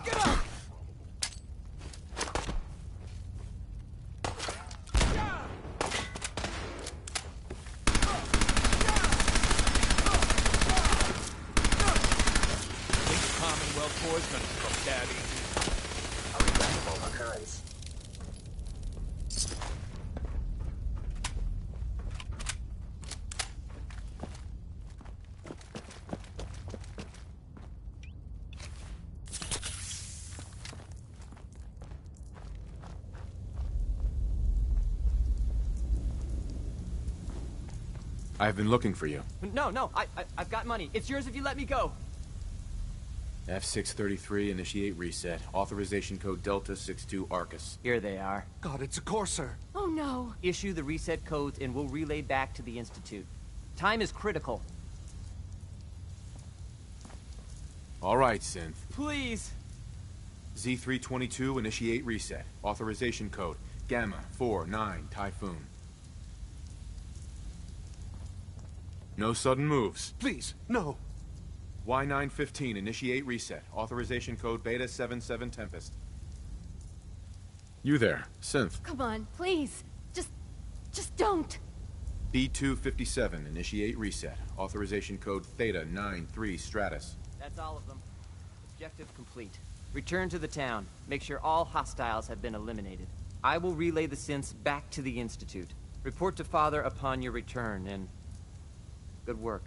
Get up! Commonwealth Boysman from Daddy. A regrettable occurrence. I've been looking for you. No, I've got money. It's yours if you let me go. F633, initiate reset. Authorization code Delta 62 Arcus. Here they are. God, it's a Corsair. Oh no. Issue the reset codes and we'll relay back to the Institute. Time is critical. All right, Synth. Please. Z322, initiate reset. Authorization code Gamma 49 Typhoon. No sudden moves. Please, no. Y915, initiate reset. Authorization code Beta 77 Tempest. You there, Synth. Come on, please. Just don't. B257, initiate reset. Authorization code Theta 93 Stratus. That's all of them. Objective complete. Return to the town. Make sure all hostiles have been eliminated. I will relay the synths back to the Institute. Report to Father upon your return, and good work.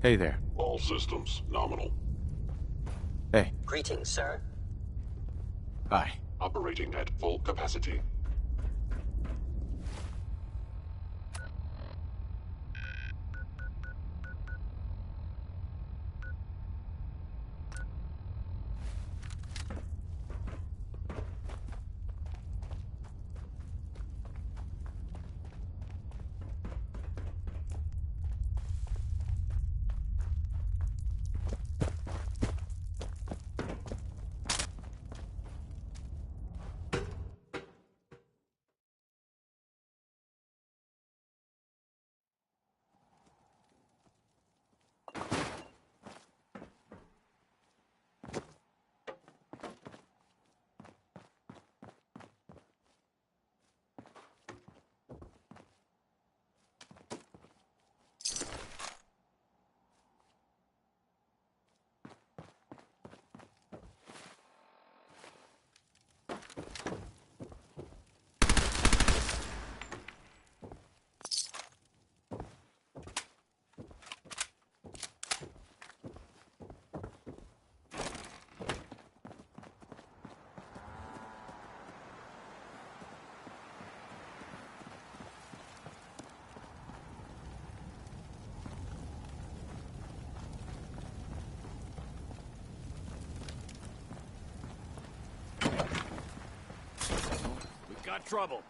Hey there. All systems nominal. Hey. Greetings, sir. Hi. Operating at full capacity. Got trouble.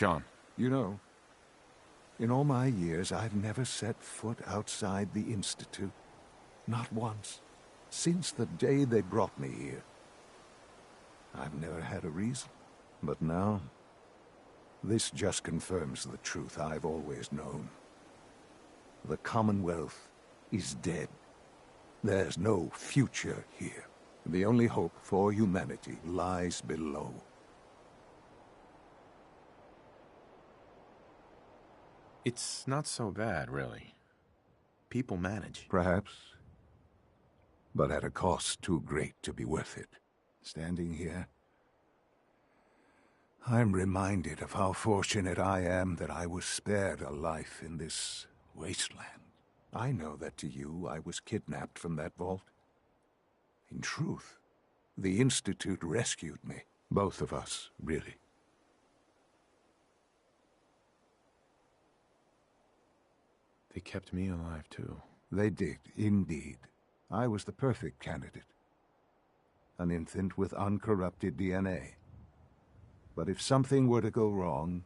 Sean. You know, in all my years, I've never set foot outside the Institute. Not once. Since the day they brought me here. I've never had a reason. But now, this just confirms the truth I've always known. The Commonwealth is dead. There's no future here. The only hope for humanity lies below. It's not so bad, really. People manage. Perhaps. But at a cost too great to be worth it. Standing here, I'm reminded of how fortunate I am that I was spared a life in this wasteland. I know that to you, I was kidnapped from that vault. In truth, the Institute rescued me. Both of us, really. They kept me alive, too. They did, indeed. I was the perfect candidate. An infant with uncorrupted DNA. But if something were to go wrong,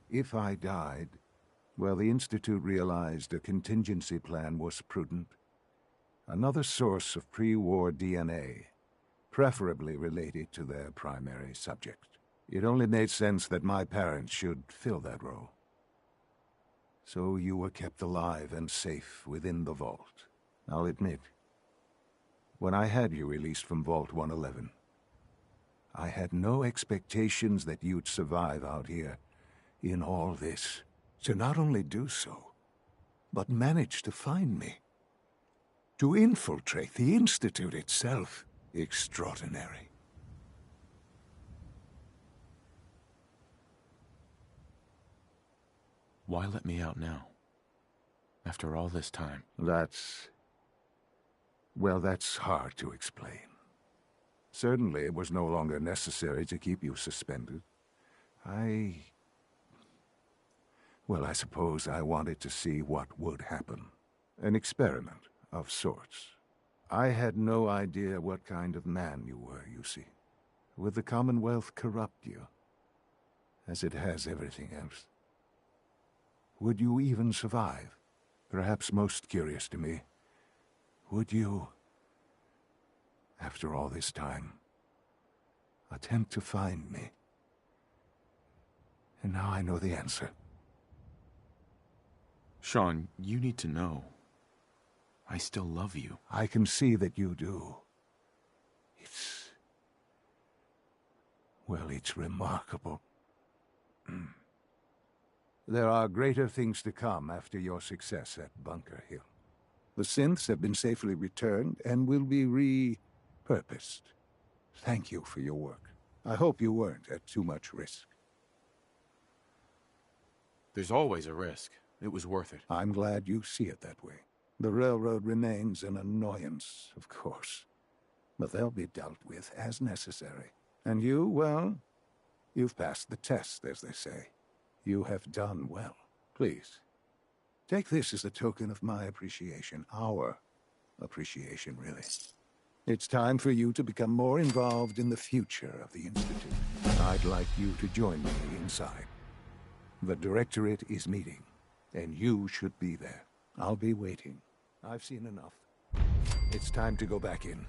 if I died, well, the Institute realized a contingency plan was prudent. Another source of pre-war DNA, preferably related to their primary subject. It only made sense that my parents should fill that role. So you were kept alive and safe within the vault. I'll admit, when I had you released from Vault 111, I had no expectations that you'd survive out here in all this. To not only do so, but manage to find me. To infiltrate the Institute itself. Extraordinary. Why let me out now? After all this time? Well, that's hard to explain. Certainly it was no longer necessary to keep you suspended. Well, I suppose I wanted to see what would happen. An experiment of sorts. I had no idea what kind of man you were, you see. Would the Commonwealth corrupt you, as it has everything else? Would you even survive? Perhaps most curious to me, would you, after all this time, attempt to find me? And now I know the answer. Sean, you need to know. I still love you. I can see that you do. It's remarkable. There are greater things to come after your success at Bunker Hill. The synths have been safely returned and will be repurposed. Thank you for your work. I hope you weren't at too much risk. There's always a risk. It was worth it. I'm glad you see it that way. The railroad remains an annoyance, of course. But they'll be dealt with as necessary. And you, well, you've passed the test, as they say. You have done well. Please, take this as a token of my appreciation. Our appreciation, really. It's time for you to become more involved in the future of the Institute. I'd like you to join me inside. The Directorate is meeting, and you should be there. I'll be waiting. I've seen enough. It's time to go back in.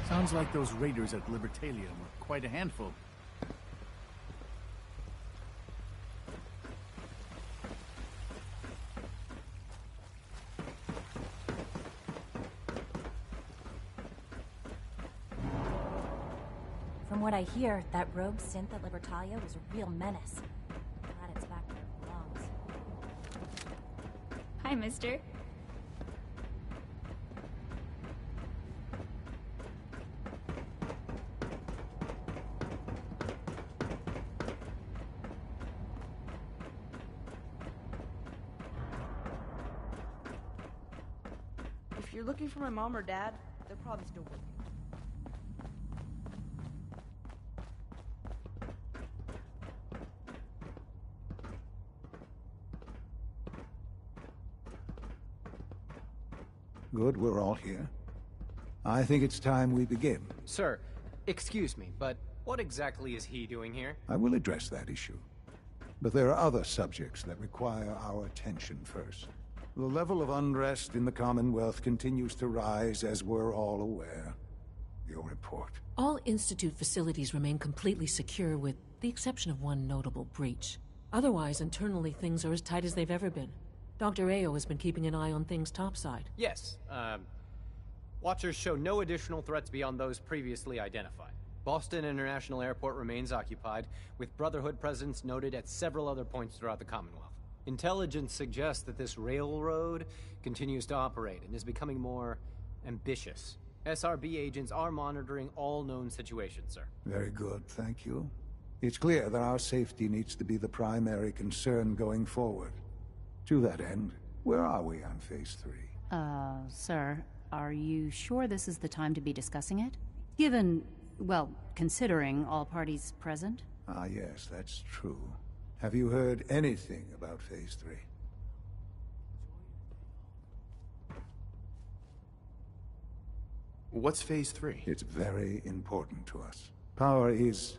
Sounds like those raiders at Libertalia were quite a handful. From what I hear, that rogue synth at Libertalia was a real menace. Glad it's back where it belongs. Hi, mister. If you're looking for my mom or dad, they're probably still working. Good, we're all here. I think it's time we begin. Sir, excuse me, but what exactly is he doing here? I will address that issue. But there are other subjects that require our attention first. The level of unrest in the Commonwealth continues to rise, as we're all aware. Your report. All Institute facilities remain completely secure with the exception of one notable breach. Otherwise, internally, things are as tight as they've ever been. Dr. Ayo has been keeping an eye on things topside. Yes, Watchers show no additional threats beyond those previously identified. Boston International Airport remains occupied, with Brotherhood presence noted at several other points throughout the Commonwealth. Intelligence suggests that this railroad continues to operate and is becoming more ambitious. SRB agents are monitoring all known situations, sir. Very good, thank you. It's clear that our safety needs to be the primary concern going forward. To that end, where are we on Phase 3? Sir, are you sure this is the time to be discussing it? Given, well, considering all parties present? Ah, yes, that's true. Have you heard anything about Phase 3? What's Phase 3? It's very important to us. Power is,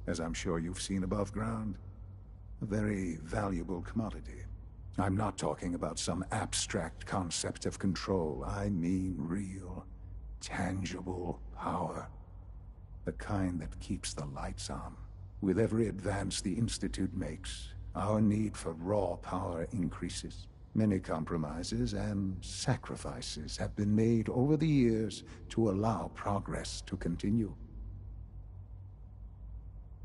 as I'm sure you've seen above ground, a very valuable commodity. I'm not talking about some abstract concept of control. I mean real, tangible power. The kind that keeps the lights on. With every advance the Institute makes, our need for raw power increases. Many compromises and sacrifices have been made over the years to allow progress to continue.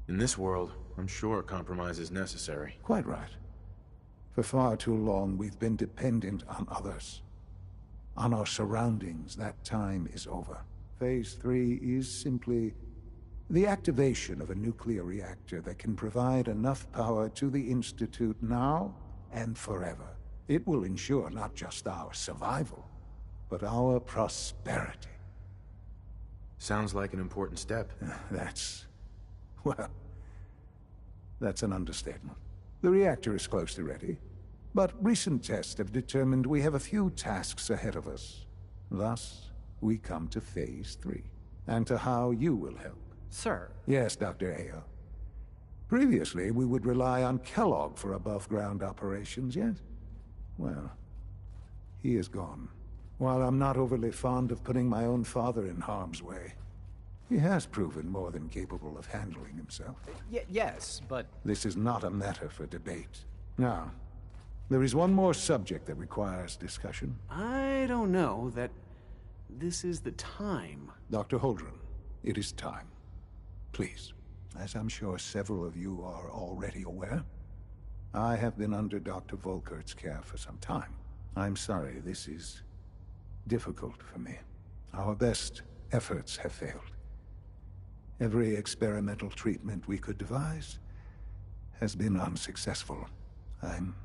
In this world, I'm sure compromise is necessary. Quite right. For far too long, we've been dependent on others. On our surroundings. That time is over. Phase 3 is simply the activation of a nuclear reactor that can provide enough power to the Institute now and forever. It will ensure not just our survival, but our prosperity. Sounds like an important step. That's an understatement. The reactor is close to ready, but recent tests have determined we have a few tasks ahead of us. Thus, we come to Phase 3, and to how you will help. Sir? Yes, Dr. Ayo. Previously, we would rely on Kellogg for above-ground operations, yes? Well, he is gone. While I'm not overly fond of putting my own father in harm's way, he has proven more than capable of handling himself. Yes, but... This is not a matter for debate. Now, there is one more subject that requires discussion. I don't know that this is the time. Dr. Holdren, it is time. Please, as I'm sure several of you are already aware, I have been under Dr. Volkert's care for some time. I'm sorry, this is difficult for me. Our best efforts have failed. Every experimental treatment we could devise has been unsuccessful. I'm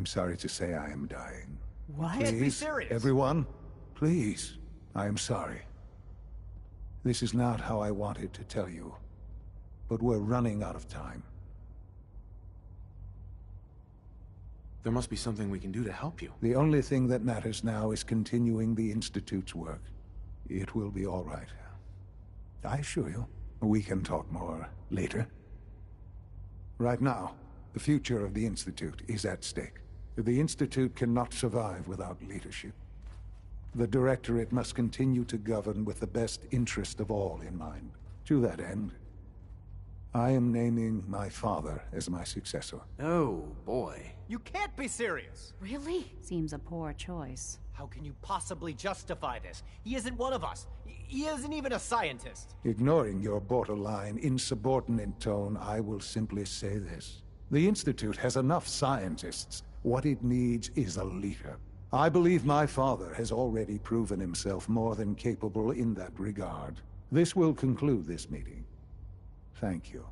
sorry to say I am dying. What? Can't be serious. Everyone, please. I am sorry. This is not how I wanted to tell you, but we're running out of time. There must be something we can do to help you. The only thing that matters now is continuing the Institute's work. It will be all right. I assure you. We can talk more later. Right now, the future of the Institute is at stake. The Institute cannot survive without leadership. The Directorate must continue to govern with the best interest of all in mind. To that end, I am naming my father as my successor. Oh, boy. You can't be serious! Really? Seems a poor choice. How can you possibly justify this? He isn't one of us. He isn't even a scientist. Ignoring your borderline, insubordinate tone, I will simply say this. The Institute has enough scientists. What it needs is a leader. I believe my father has already proven himself more than capable in that regard. This will conclude this meeting. Thank you.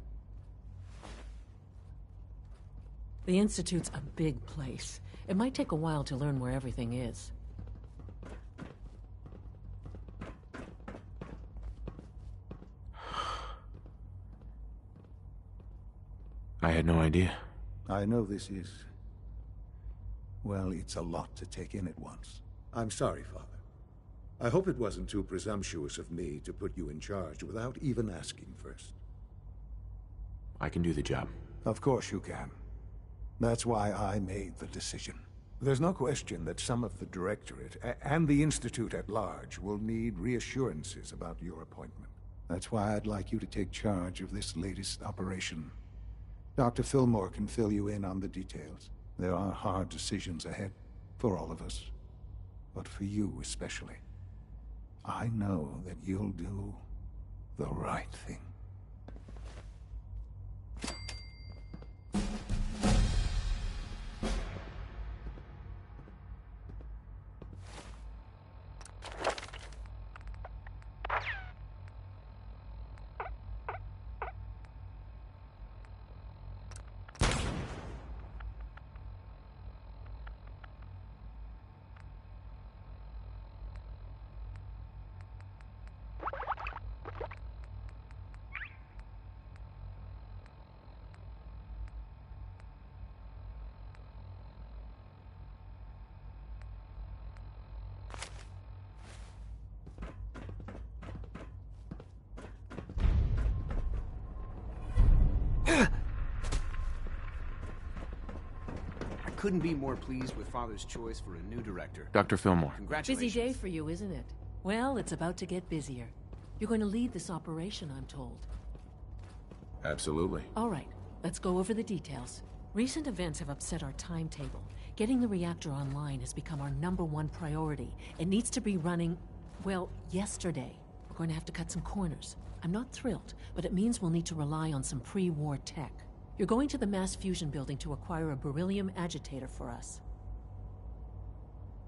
The Institute's a big place. It might take a while to learn where everything is. I had no idea. I know this is... well, it's a lot to take in at once. I'm sorry, Father. I hope it wasn't too presumptuous of me to put you in charge without even asking first. I can do the job. Of course you can. That's why I made the decision. There's no question that some of the Directorate and the Institute at large will need reassurances about your appointment. That's why I'd like you to take charge of this latest operation. Dr. Fillmore can fill you in on the details. There are hard decisions ahead, for all of us. But for you especially. I know that you'll do the right thing. Couldn't be more pleased with Father's choice for a new director. Dr. Fillmore. Congratulations. Busy day for you, isn't it? Well, it's about to get busier. You're going to lead this operation, I'm told. Absolutely. All right, let's go over the details. Recent events have upset our timetable. Getting the reactor online has become our #1 priority. It needs to be running, well, yesterday. We're going to have to cut some corners. I'm not thrilled, but it means we'll need to rely on some pre-war tech. You're going to the Mass Fusion building to acquire a beryllium agitator for us.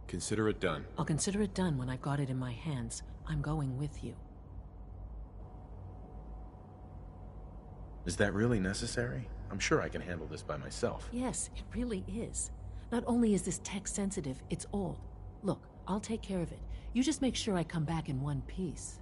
Consider it done. I'll consider it done when I've got it in my hands. I'm going with you. Is that really necessary? I'm sure I can handle this by myself. Yes, it really is. Not only is this tech sensitive, it's old. Look, I'll take care of it. You just make sure I come back in one piece.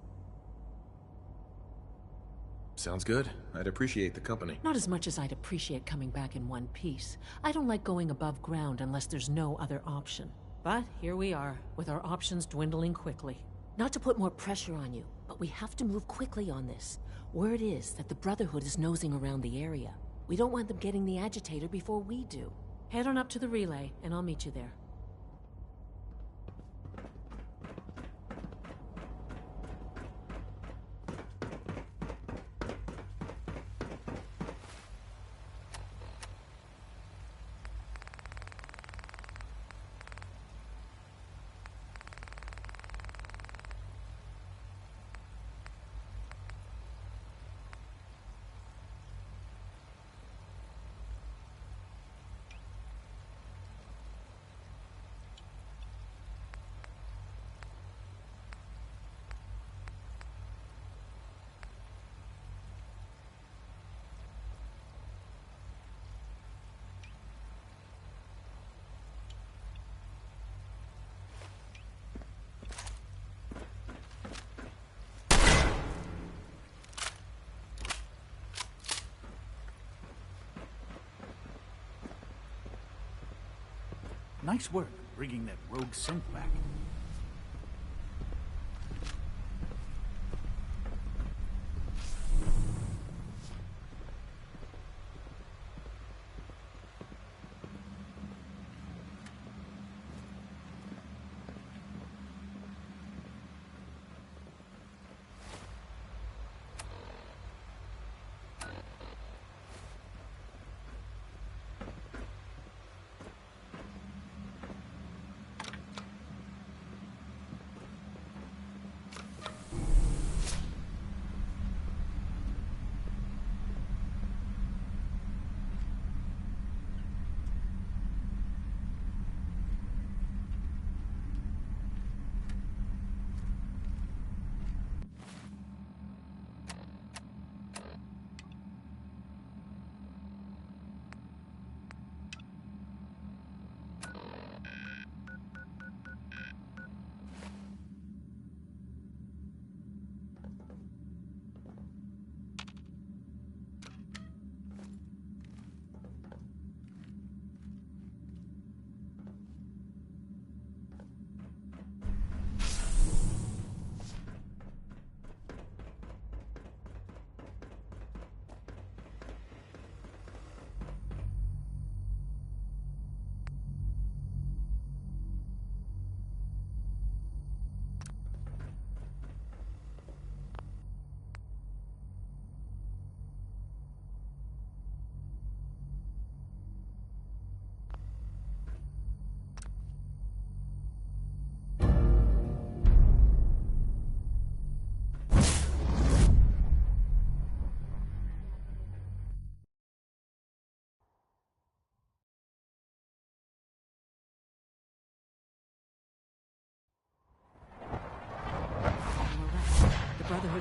Sounds good. I'd appreciate the company. Not as much as I'd appreciate coming back in one piece. I don't like going above ground unless there's no other option. But here we are, with our options dwindling quickly. Not to put more pressure on you, but we have to move quickly on this. Word is that the Brotherhood is nosing around the area. We don't want them getting the agitator before we do. Head on up to the relay, and I'll meet you there. Nice work bringing that rogue synth back.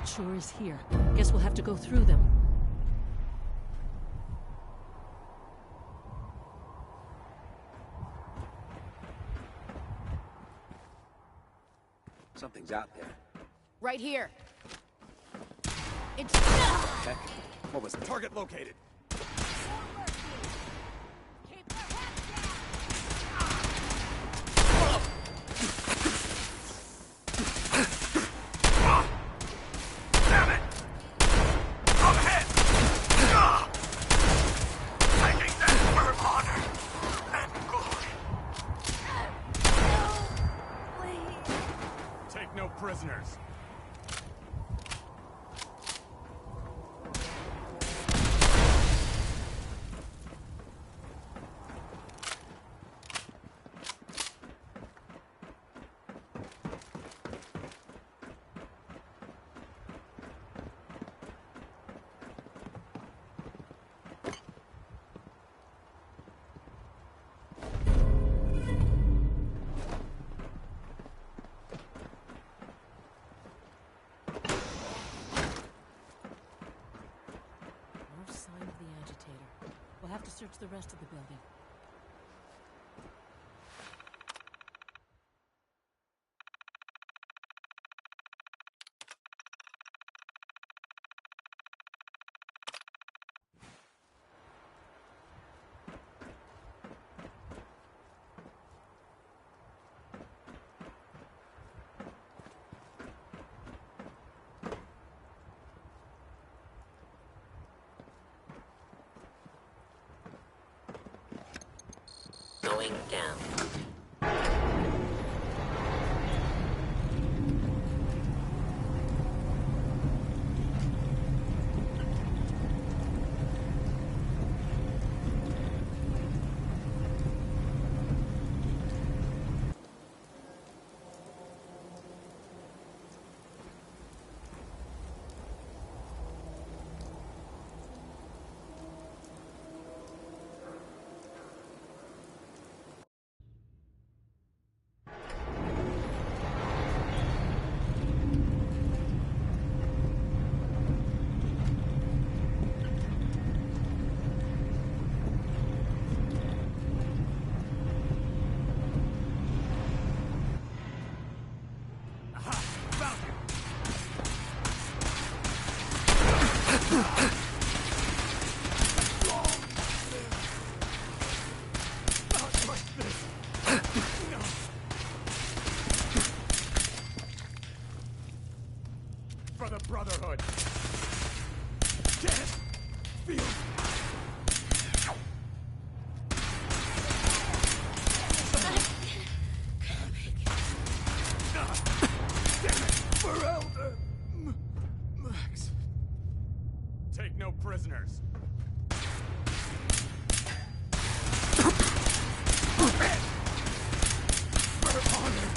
It sure is here. Guess we'll have to go through them. Something's out there. Right here. It's... Heck, what was the target located? Prisoners. We'll have to search the rest of the building. Going down. For the Brotherhood. Can't feel. Damn it! For Elder Max. Take no prisoners. For honor.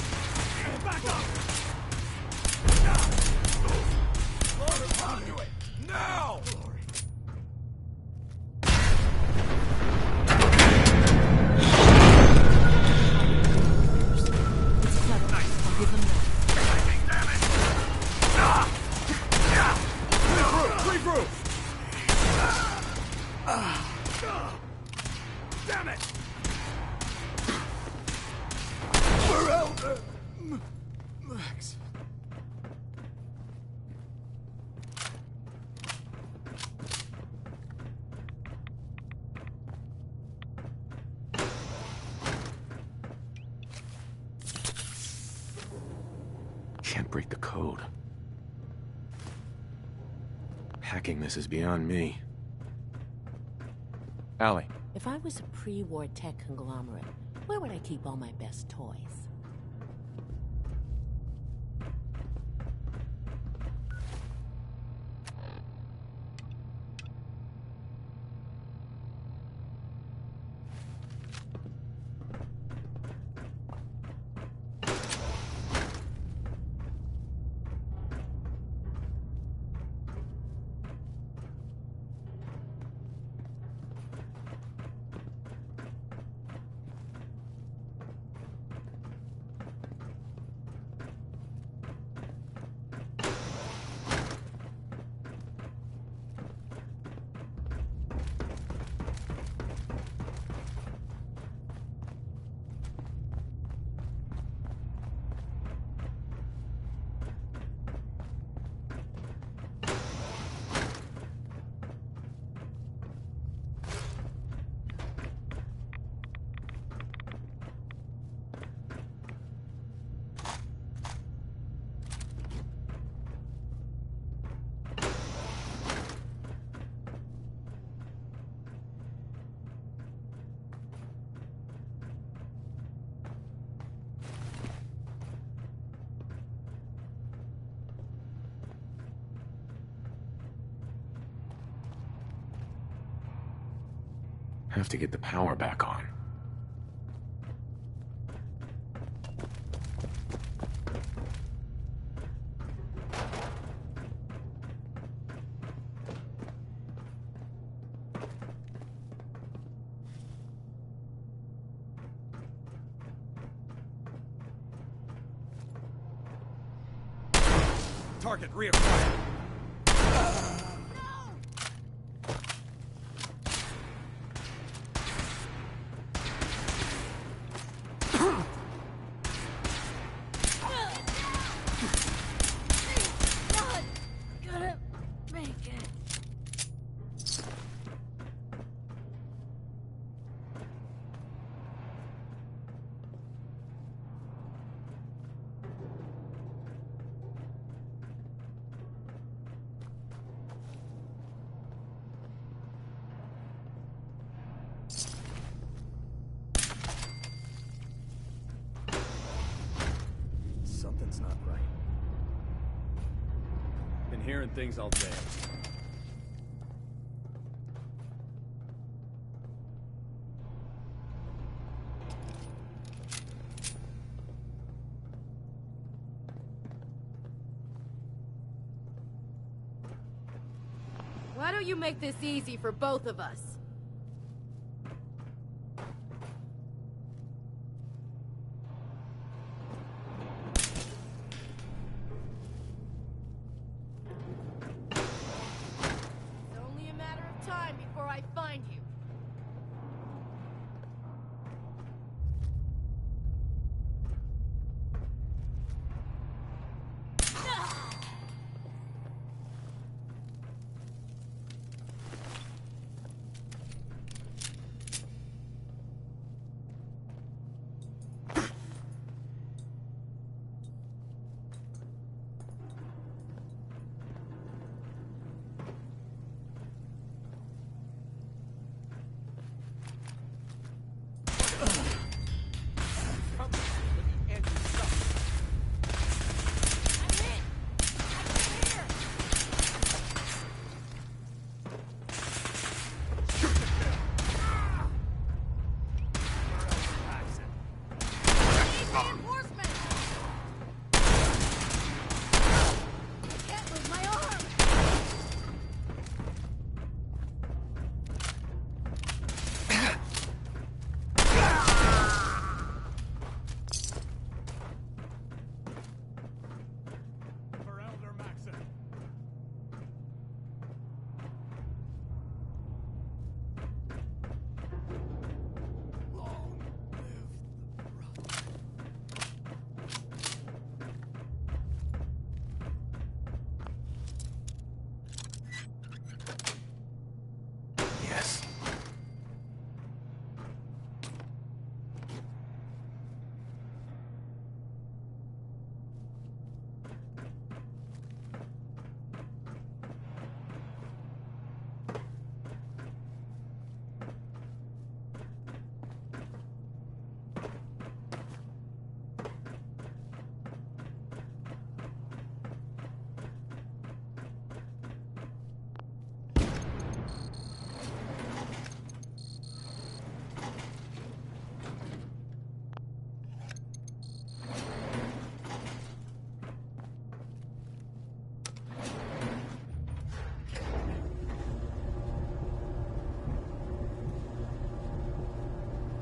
Back up! Do it now! Damn it! For Elder Max. Can't break the code. Hacking this is beyond me. Allie. If I was a pre-war tech conglomerate, where would I keep all my best toys? Have to get the power back on. Target reacquired. Gotta make it. Something's not right. Been hearing things all day. Why don't you make this easy for both of us? It's only a matter of time before I find you.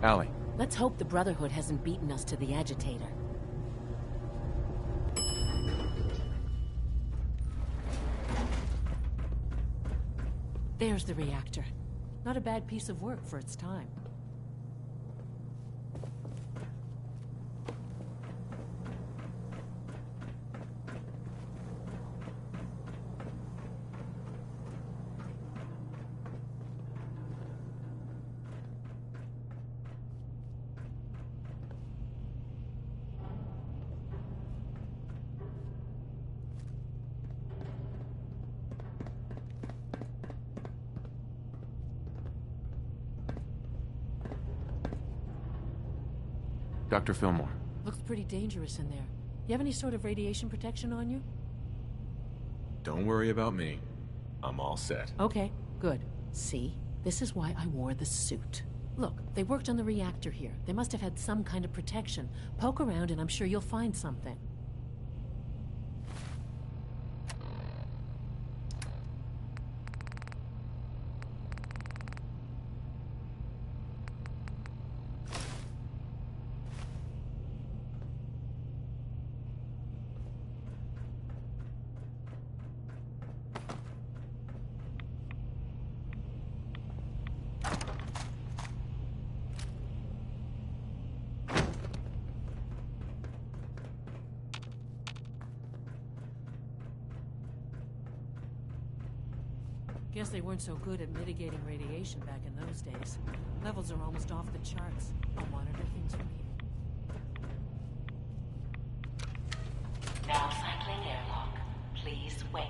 Allie. Let's hope the Brotherhood hasn't beaten us to the agitator. There's the reactor. Not a bad piece of work for its time. Dr. Fillmore. Looks pretty dangerous in there. You have any sort of radiation protection on you? Don't worry about me. I'm all set. Okay, good. See? This is why I wore the suit. Look, they worked on the reactor here. They must have had some kind of protection. Poke around and I'm sure you'll find something. Guess they weren't so good at mitigating radiation back in those days. Levels are almost off the charts. I'll monitor things from here. Now cycling airlock. Please wait.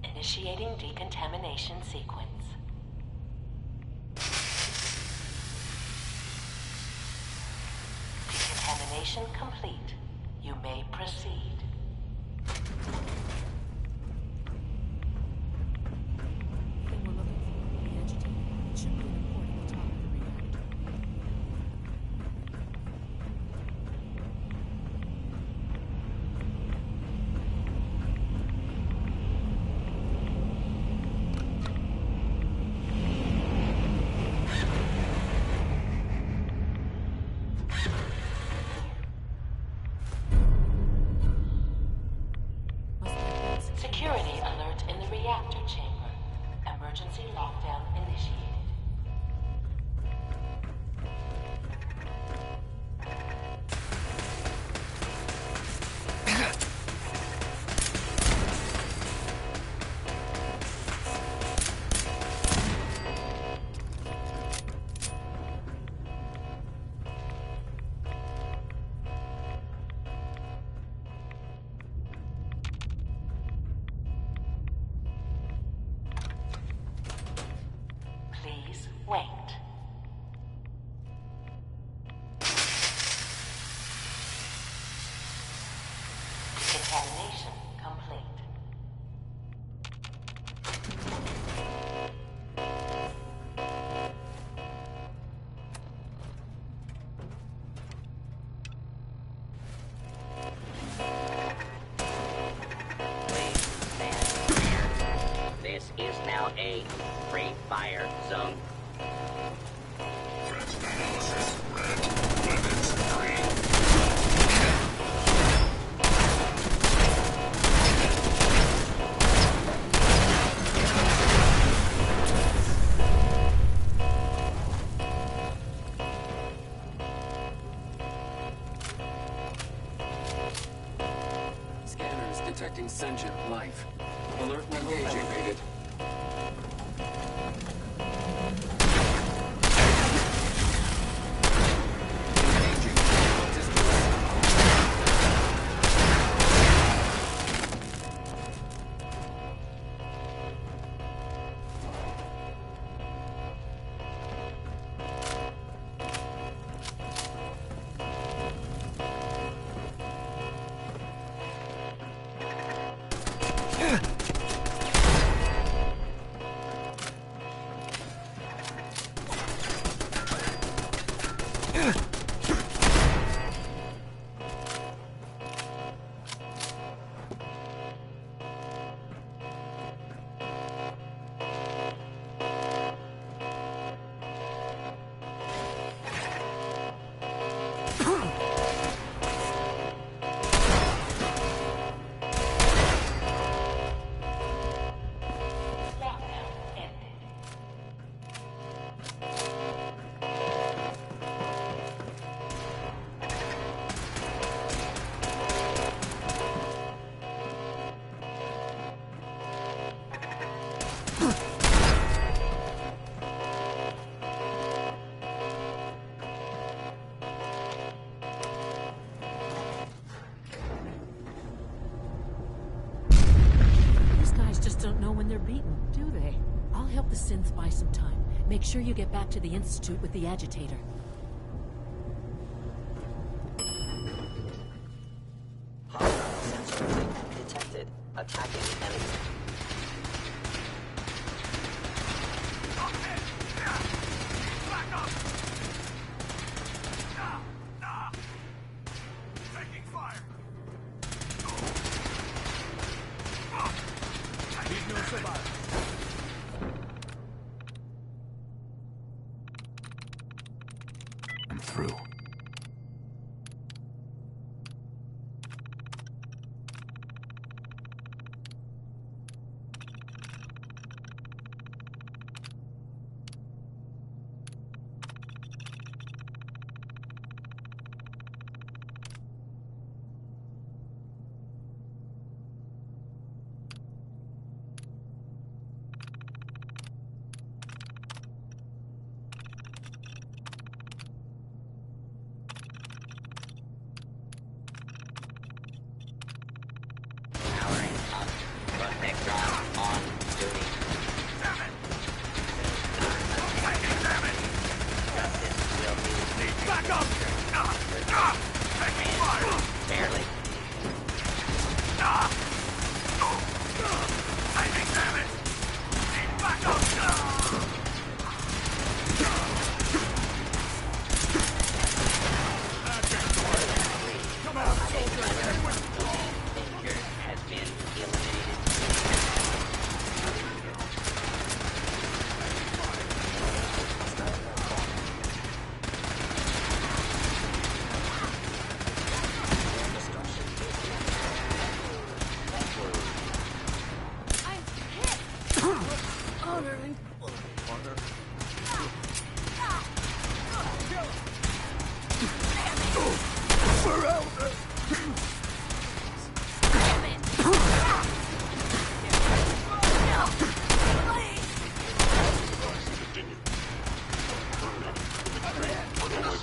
Initiating decontamination sequence. Decontamination complete. You may proceed. Security alert in the reactor chamber. Emergency lockdown initiated. Please wait. Decontamination complete. This is now a free fire zone. Scanners detecting sentient life. Alert engaging, Beta. Don't know when they're beaten, do they? I'll help the synths buy some time. Make sure you get back to the Institute with the agitator. Hostile sensor link detected. Attacking enemy. Barely. Timing damage! Need backup! Come on, soldier! Danger has been eliminated.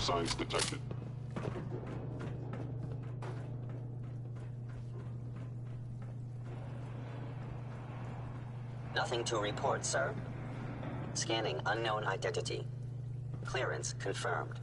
Signs detected. Nothing to report, sir. Scanning unknown identity. Clearance confirmed.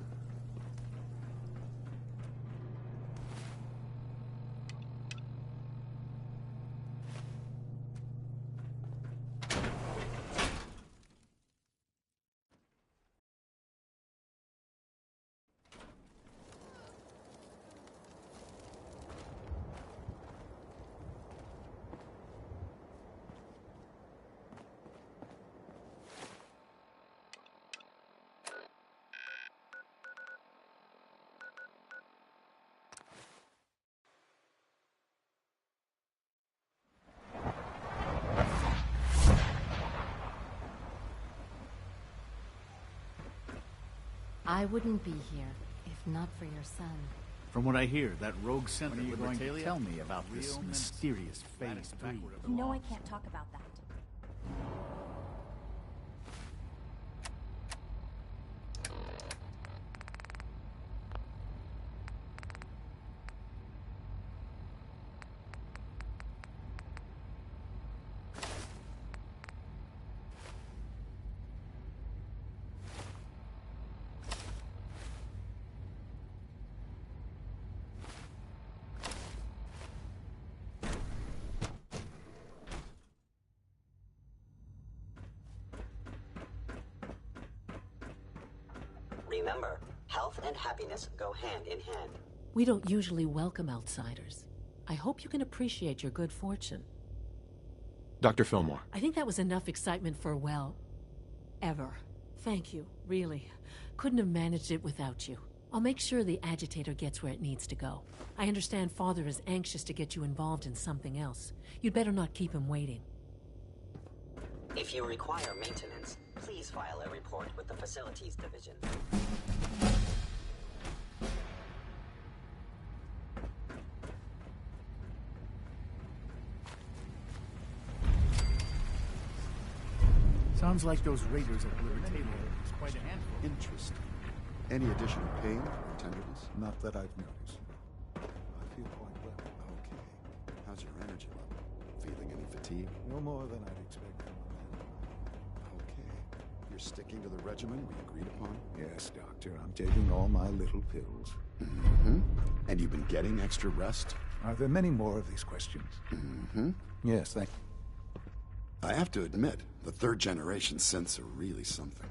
I wouldn't be here if not for your son. From what I hear, that rogue sent When are you going to tell me about this mysterious Phase 3? You know I can't talk about that. Remember, health and happiness go hand in hand. We don't usually welcome outsiders. I hope you can appreciate your good fortune. Dr. Fillmore. I think that was enough excitement for, well, ever. Thank you, really. Couldn't have managed it without you. I'll make sure the agitator gets where it needs to go. I understand Father is anxious to get you involved in something else. You'd better not keep him waiting. If you require maintenance, please file a report with the Facilities Division. Sounds like those raiders at Libertalia is quite a handful. Interesting. Any additional pain or tenderness? Not that I've noticed. I feel quite well. Okay. How's your energy level? Feeling any fatigue? No more than I'd expect from a man. Okay. You're sticking to the regimen we agreed upon? Yes, Doctor. I'm taking all my little pills. Mm-hmm. And you've been getting extra rest? Are there many more of these questions? Mm-hmm. Yes, thank you. I have to admit, the third-generation synths are really something.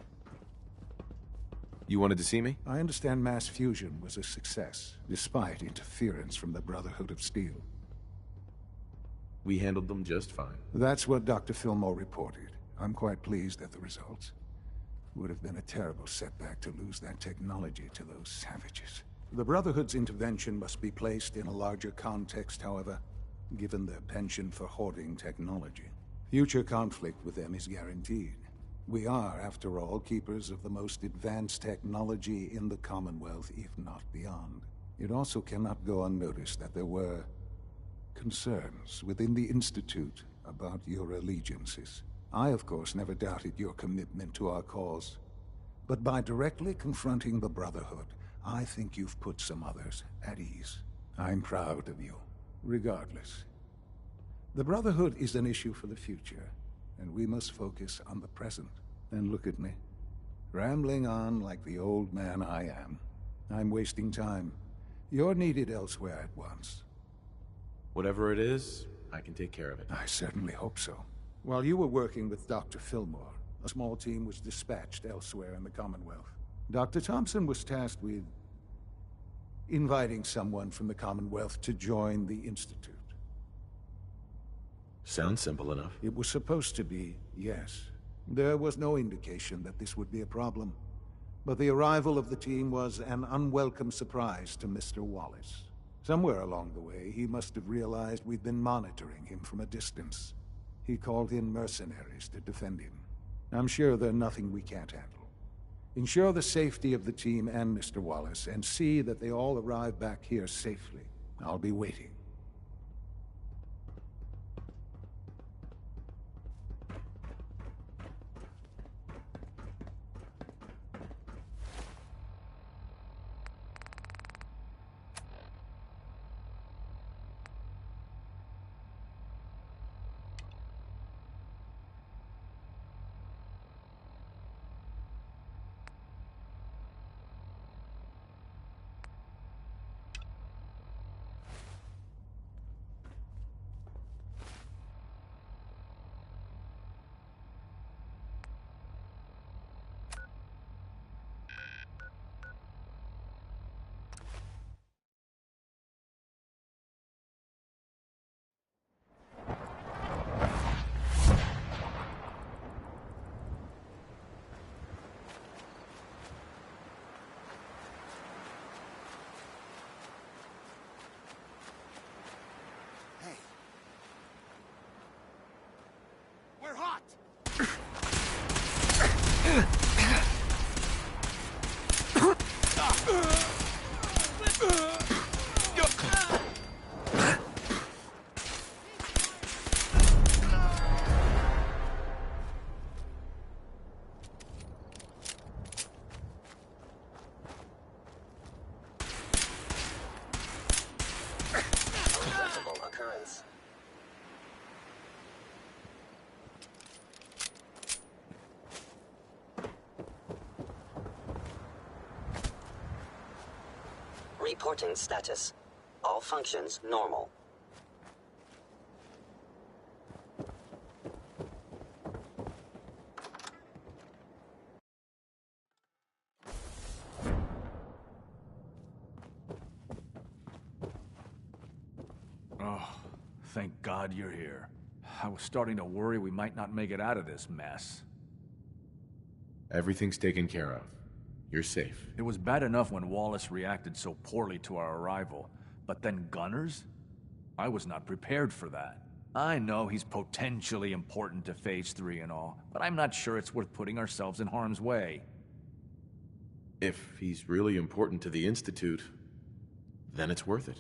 You wanted to see me? I understand mass fusion was a success, despite interference from the Brotherhood of Steel. We handled them just fine. That's what Dr. Fillmore reported. I'm quite pleased at the results. Would have been a terrible setback to lose that technology to those savages. The Brotherhood's intervention must be placed in a larger context, however, given their penchant for hoarding technology. Future conflict with them is guaranteed. We are, after all, keepers of the most advanced technology in the Commonwealth, if not beyond. It also cannot go unnoticed that there were concerns within the Institute about your allegiances. I, of course, never doubted your commitment to our cause. But by directly confronting the Brotherhood, I think you've put some others at ease. I'm proud of you, regardless. The Brotherhood is an issue for the future, and we must focus on the present. And look at me, rambling on like the old man I am. I'm wasting time. You're needed elsewhere at once. Whatever it is, I can take care of it. I certainly hope so. While you were working with Dr. Fillmore, a small team was dispatched elsewhere in the Commonwealth. Dr. Thompson was tasked with inviting someone from the Commonwealth to join the Institute. Sounds simple enough. It was supposed to be, yes. There was no indication that this would be a problem. But the arrival of the team was an unwelcome surprise to Mr. Wallace. Somewhere along the way, he must have realized we'd been monitoring him from a distance. He called in mercenaries to defend him. I'm sure they're nothing we can't handle. Ensure the safety of the team and Mr. Wallace, and see that they all arrive back here safely. I'll be waiting. We're hot! Regrettable occurrence. Reporting status. All functions normal. Oh, thank God you're here. I was starting to worry we might not make it out of this mess. Everything's taken care of. You're safe. It was bad enough when Wallace reacted so poorly to our arrival, but then Gunners? I was not prepared for that. I know he's potentially important to Phase 3 and all, but I'm not sure it's worth putting ourselves in harm's way. If he's really important to the Institute, then it's worth it.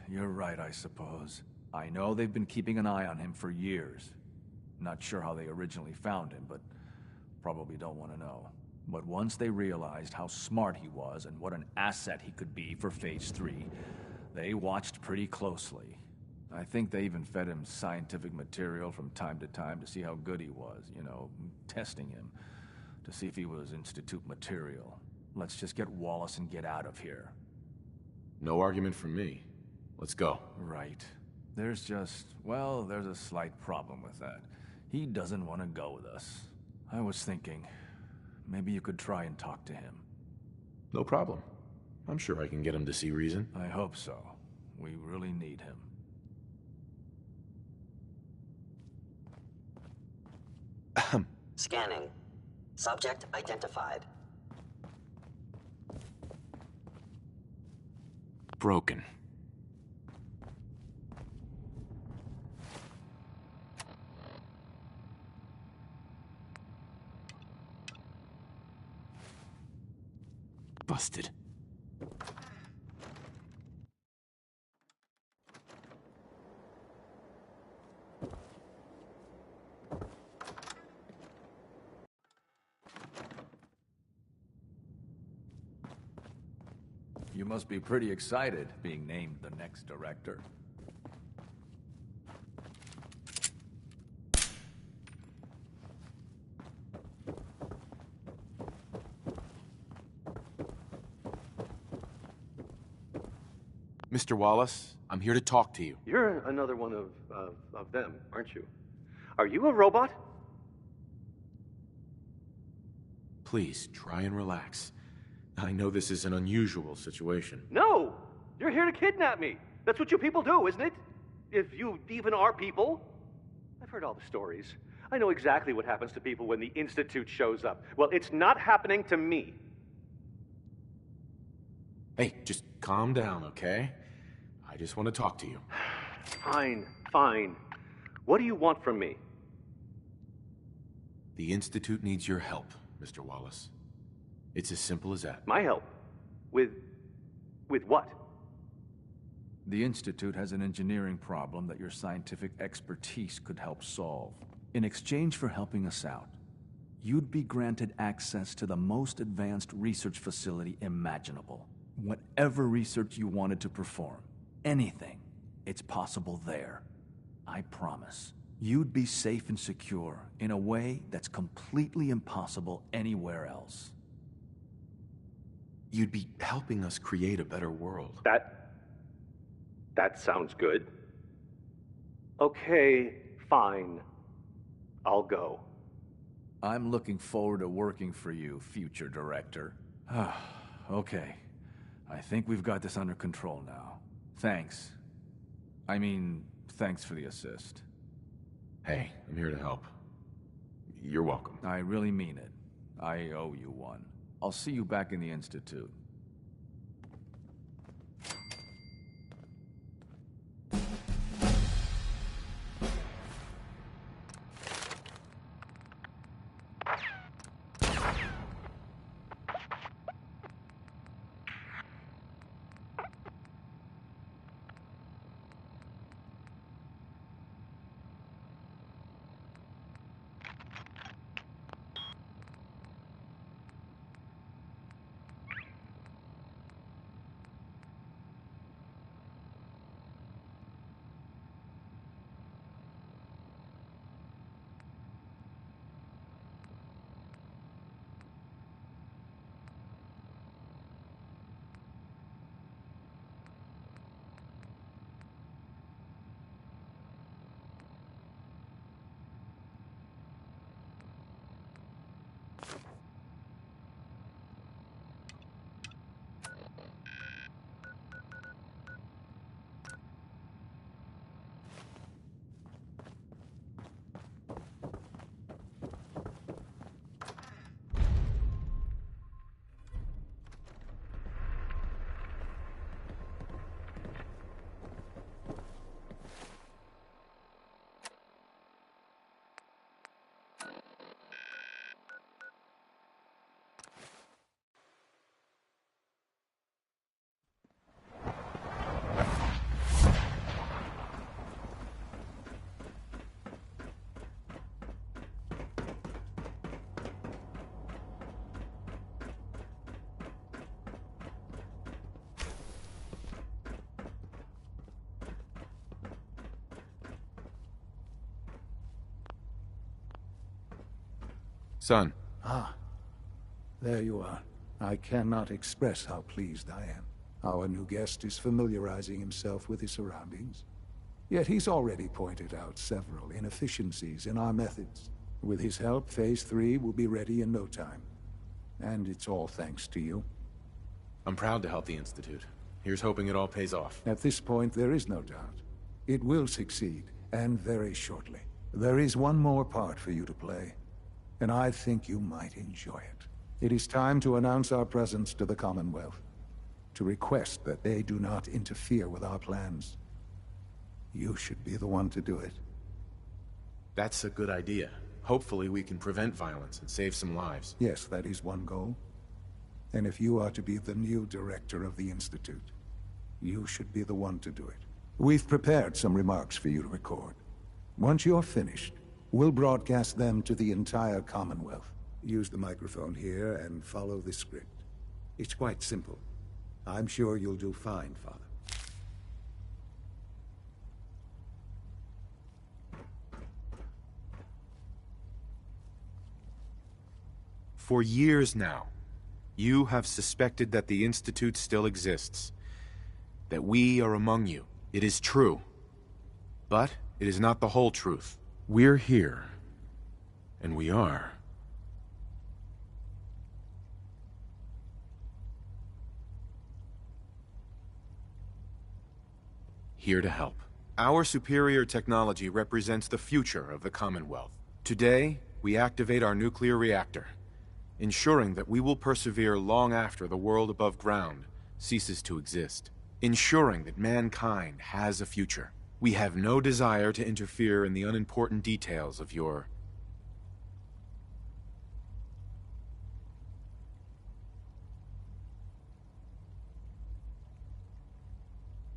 You're right, I suppose. I know they've been keeping an eye on him for years. Not sure how they originally found him, but probably don't want to know. But once they realized how smart he was and what an asset he could be for Phase 3, they watched pretty closely. I think they even fed him scientific material from time to time to see how good he was, you know, testing him, to see if he was Institute material. Let's just get Wallace and get out of here. No argument from me. Let's go. Right. There's just, well, there's a slight problem with that. He doesn't want to go with us. I was thinking, maybe you could try and talk to him. No problem. I'm sure I can get him to see reason. I hope so. We really need him. Scanning. Subject identified. Broken. Busted. You must be pretty excited being named the next director. Mr. Wallace, I'm here to talk to you. You're another one of them, aren't you? Are you a robot? Please, try and relax. I know this is an unusual situation. No! You're here to kidnap me! That's what you people do, isn't it? If you even are people. I've heard all the stories. I know exactly what happens to people when the Institute shows up. Well, it's not happening to me. Hey, just calm down, okay? I just want to talk to you. Fine, fine. What do you want from me? The Institute needs your help, Mr. Wallace. It's as simple as that. My help? With what? The Institute has an engineering problem that your scientific expertise could help solve. In exchange for helping us out, you'd be granted access to the most advanced research facility imaginable. Whatever research you wanted to perform, anything, it's possible there. I promise. You'd be safe and secure in a way that's completely impossible anywhere else. You'd be helping us create a better world. That sounds good. Okay, fine. I'll go. I'm looking forward to working for you, future director. Okay. I think we've got this under control now. Thanks. I mean, thanks for the assist. Hey, I'm here to help. You're welcome. I really mean it. I owe you one. I'll see you back in the Institute. Son. Ah, there you are. I cannot express how pleased I am. Our new guest is familiarizing himself with his surroundings. Yet he's already pointed out several inefficiencies in our methods. With his help, Phase 3 will be ready in no time. And it's all thanks to you. I'm proud to help the Institute. Here's hoping it all pays off. At this point, there is no doubt. It will succeed, and very shortly. There is one more part for you to play, and I think you might enjoy it. It is time to announce our presence to the Commonwealth, to request that they do not interfere with our plans. You should be the one to do it. That's a good idea. Hopefully we can prevent violence and save some lives. Yes, that is one goal. And if you are to be the new director of the Institute, you should be the one to do it. We've prepared some remarks for you to record. Once you're finished, we'll broadcast them to the entire Commonwealth. Use the microphone here and follow the script. It's quite simple. I'm sure you'll do fine, Father. For years now, you have suspected that the Institute still exists. that we are among you. It is true. But it is not the whole truth. We're here. And we are. Here to help. Our superior technology represents the future of the Commonwealth. Today, we activate our nuclear reactor, ensuring that we will persevere long after the world above ground ceases to exist. Ensuring that mankind has a future. We have no desire to interfere in the unimportant details of your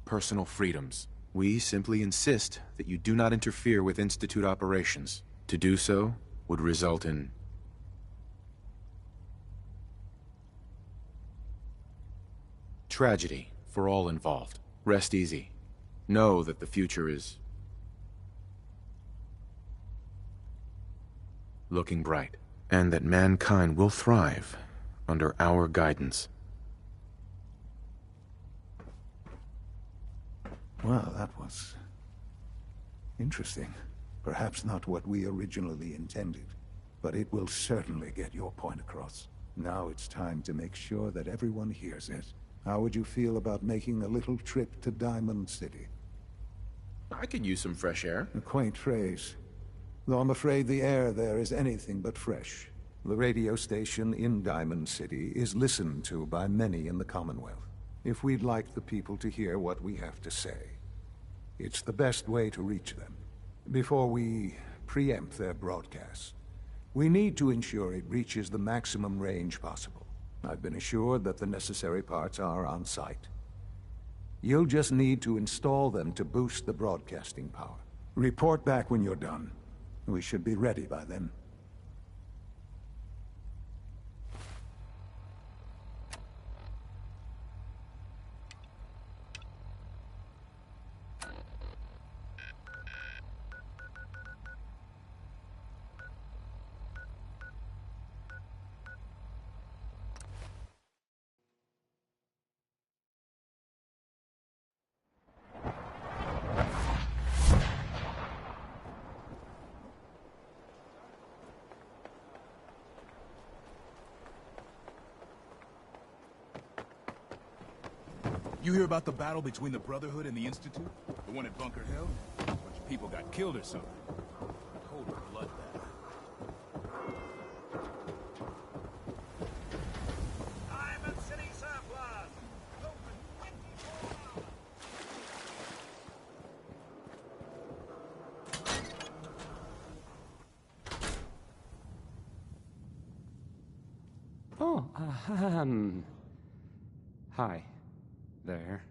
personal freedoms. We simply insist that you do not interfere with Institute operations. To do so would result in tragedy for all involved. Rest easy. Know that the future is looking bright, and that mankind will thrive under our guidance. Well, that was interesting. Perhaps not what we originally intended, but it will certainly get your point across. Now it's time to make sure that everyone hears it. How would you feel about making a little trip to Diamond City? I could use some fresh air. A quaint phrase, though I'm afraid the air there is anything but fresh. The radio station in Diamond City is listened to by many in the Commonwealth. If we'd like the people to hear what we have to say, it's the best way to reach them. Before we preempt their broadcast, we need to ensure it reaches the maximum range possible. I've been assured that the necessary parts are on site. You'll just need to install them to boost the broadcasting power. Report back when you're done. We should be ready by then. You hear about the battle between the Brotherhood and the Institute? The one at Bunker Hill? A bunch of people got killed or something. Cold bloodbath. Diamond City surplus! Hi. There.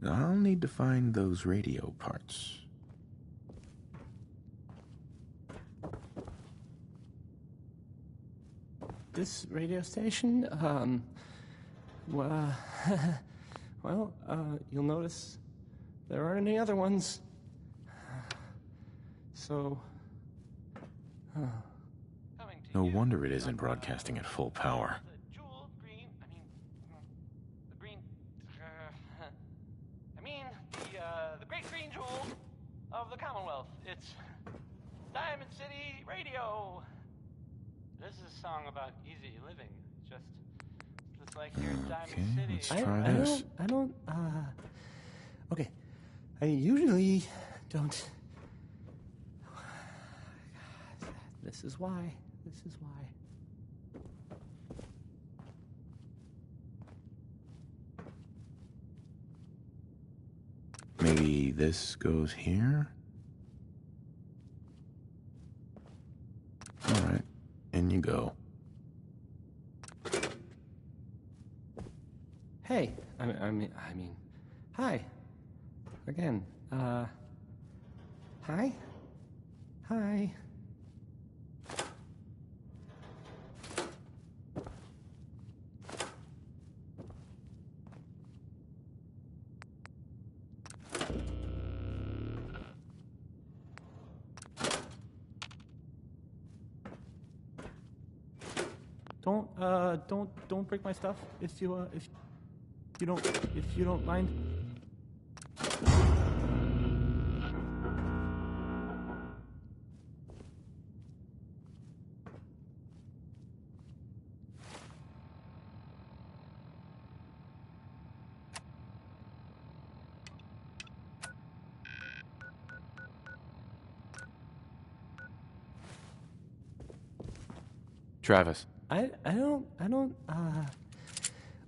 I'll need to find those radio parts. This radio station, well, you'll notice there aren't any other ones. So, No wonder it isn't broadcasting at full power. The Great Green Jewel of the Commonwealth. It's Diamond City Radio. This is a song about easy living. Just like here in Diamond City. Let's try this. Okay. I usually don't. This is why. This is why. Maybe this goes here? Alright, in you go. Hey, I mean, hi. Again, hi? Hi. Don't break my stuff if you don't mind. Travis. I don't,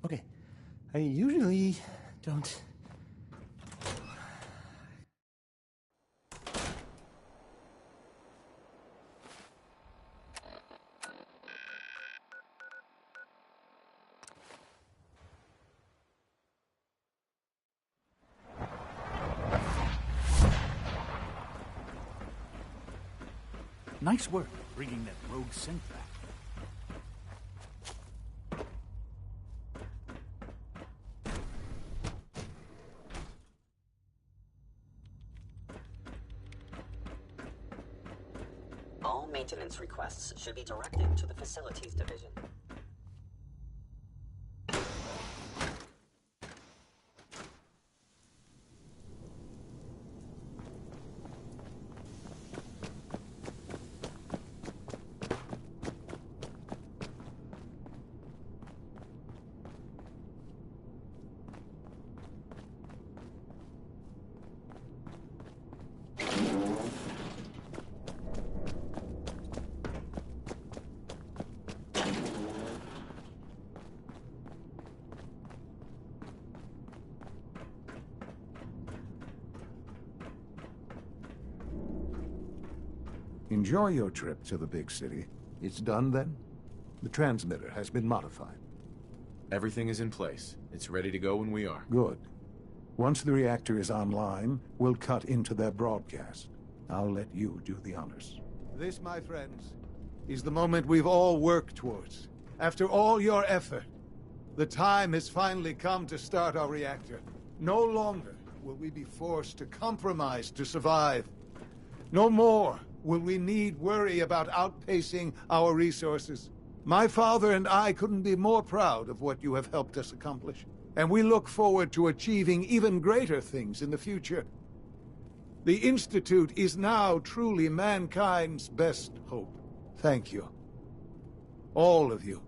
okay. I usually don't. Nice work bringing that rogue synth back. All maintenance requests should be directed to the Facilities Division. Enjoy your trip to the big city. It's done then? The transmitter has been modified. Everything is in place. It's ready to go when we are. Good. Once the reactor is online, we'll cut into their broadcast. I'll let you do the honors. This, my friends, is the moment we've all worked towards. After all your effort, the time has finally come to start our reactor. No longer will we be forced to compromise to survive. No more will we need worry about outpacing our resources. My father and I couldn't be more proud of what you have helped us accomplish, and we look forward to achieving even greater things in the future. The Institute is now truly mankind's best hope. Thank you. All of you.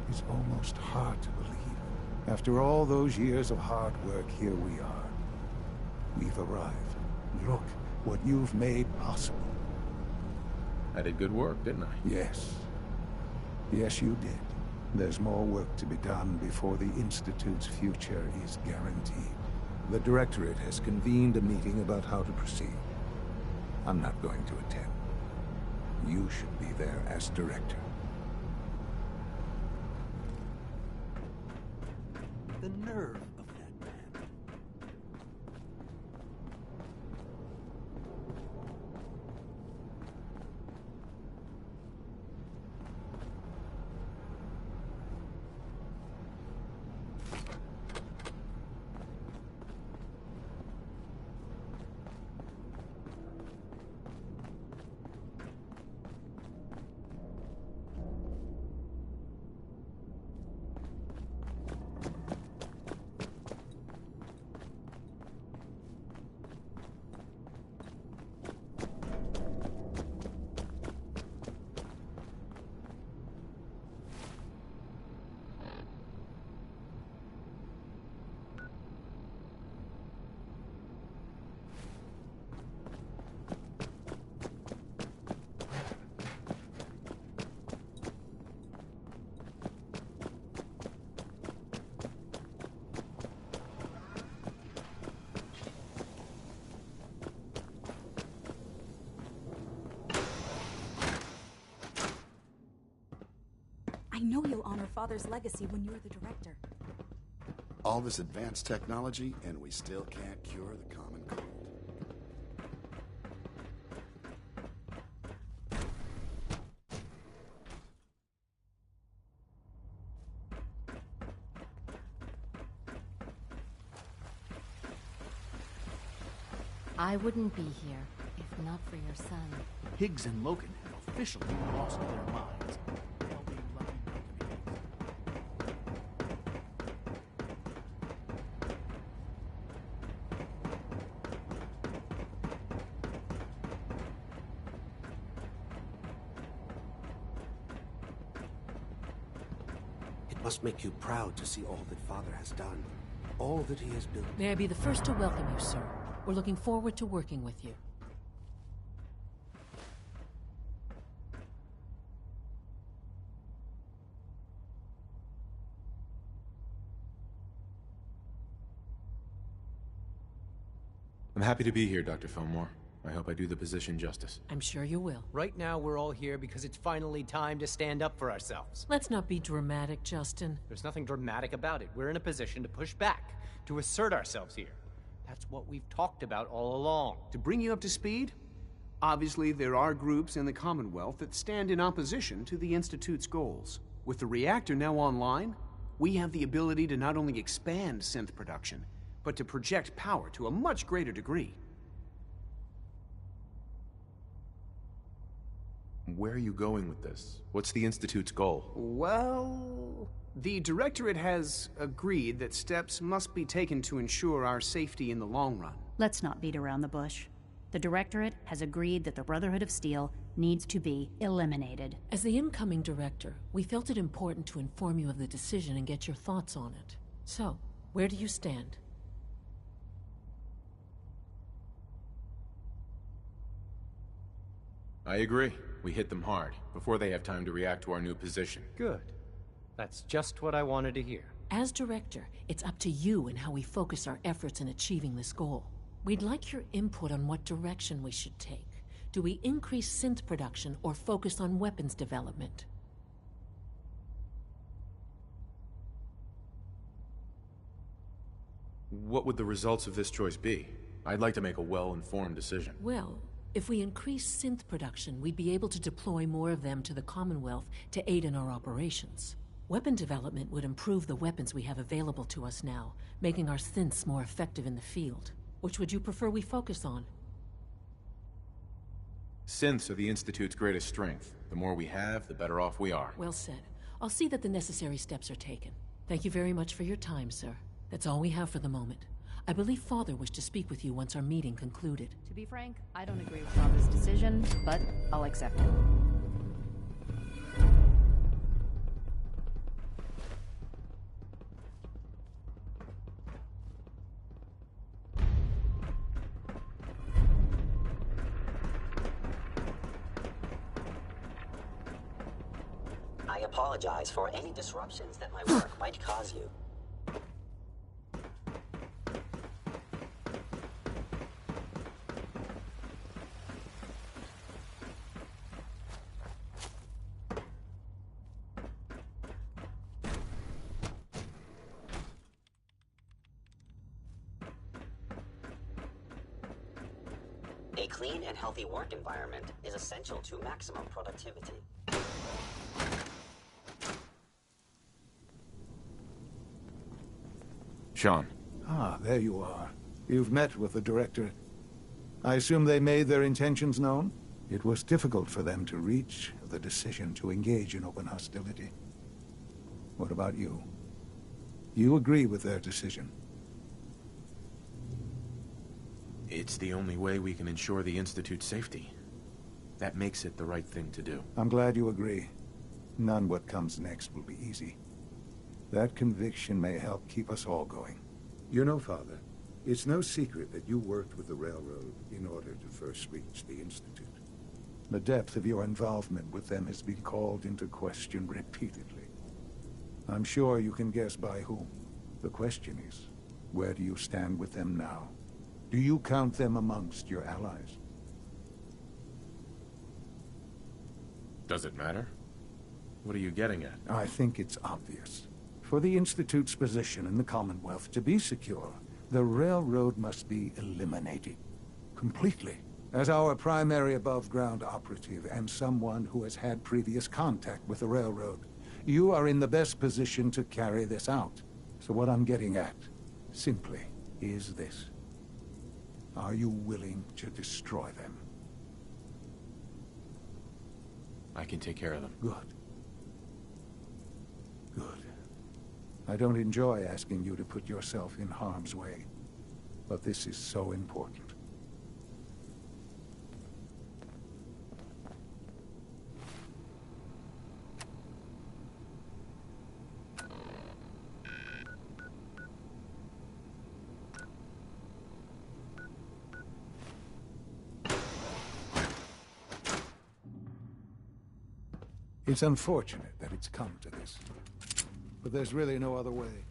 It's almost hard to believe. After all those years of hard work, here we are. We've arrived. Look what you've made possible. I did good work, didn't I? Yes. Yes, you did. There's more work to be done before the Institute's future is guaranteed. The Directorate has convened a meeting about how to proceed. I'm not going to attend. You should be there as Director. The nerve of that man. know you'll honor Father's legacy when you're the director. All this advanced technology, and we still can't cure the common cold. I wouldn't be here if not for your son. Higgs and Logan have officially lost their minds. They'll be lucky Logan is. It must make you proud to see all that Father has done. All that he has built. May I be the first to welcome you, sir. We're looking forward to working with you. I'm happy to be here, Dr. Fillmore. I hope I do the position justice. I'm sure you will. Right now, we're all here because it's finally time to stand up for ourselves. Let's not be dramatic, Justin. There's nothing dramatic about it. We're in a position to push back, to assert ourselves here. That's what we've talked about all along. To bring you up to speed, obviously there are groups in the Commonwealth that stand in opposition to the Institute's goals. With the reactor now online, we have the ability to not only expand synth production, but to project power to a much greater degree. Where are you going with this? What's the Institute's goal? Well, the Directorate has agreed that steps must be taken to ensure our safety in the long run. Let's not beat around the bush. The Directorate has agreed that the Brotherhood of Steel needs to be eliminated. As the incoming director, we felt it important to inform you of the decision and get your thoughts on it. So, where do you stand? I agree. We hit them hard, before they have time to react to our new position. Good. That's just what I wanted to hear. As director, it's up to you and how we focus our efforts in achieving this goal. We'd like your input on what direction we should take. Do we increase synth production or focus on weapons development? What would the results of this choice be? I'd like to make a well-informed decision. Well, if we increase synth production, we'd be able to deploy more of them to the Commonwealth to aid in our operations. Weapon development would improve the weapons we have available to us now, making our synths more effective in the field. Which would you prefer we focus on? Synths are the Institute's greatest strength. The more we have, the better off we are. Well said. I'll see that the necessary steps are taken. Thank you very much for your time, sir. That's all we have for the moment. I believe Father wished to speak with you once our meeting concluded. To be frank, I don't agree with Father's decision, but I'll accept it. I apologize for any disruptions that my work might cause you. A clean and healthy work environment is essential to maximum productivity. Sean. Ah, there you are. You've met with the Director. I assume they made their intentions known? It was difficult for them to reach the decision to engage in open hostility. What about you? You agree with their decision? It's the only way we can ensure the Institute's safety. That makes it the right thing to do. I'm glad you agree. None what comes next will be easy. That conviction may help keep us all going. You know, Father, it's no secret that you worked with the Railroad in order to first reach the Institute. The depth of your involvement with them has been called into question repeatedly. I'm sure you can guess by whom. The question is, where do you stand with them now? Do you count them amongst your allies? Does it matter? What are you getting at? I think it's obvious. For the Institute's position in the Commonwealth to be secure, the railroad must be eliminated. Completely. As our primary above-ground operative and someone who has had previous contact with the railroad, you are in the best position to carry this out. So what I'm getting at, simply, is this. Are you willing to destroy them? I can take care of them. Good. Good. I don't enjoy asking you to put yourself in harm's way, but this is so important. It's unfortunate that it's come to this, but there's really no other way.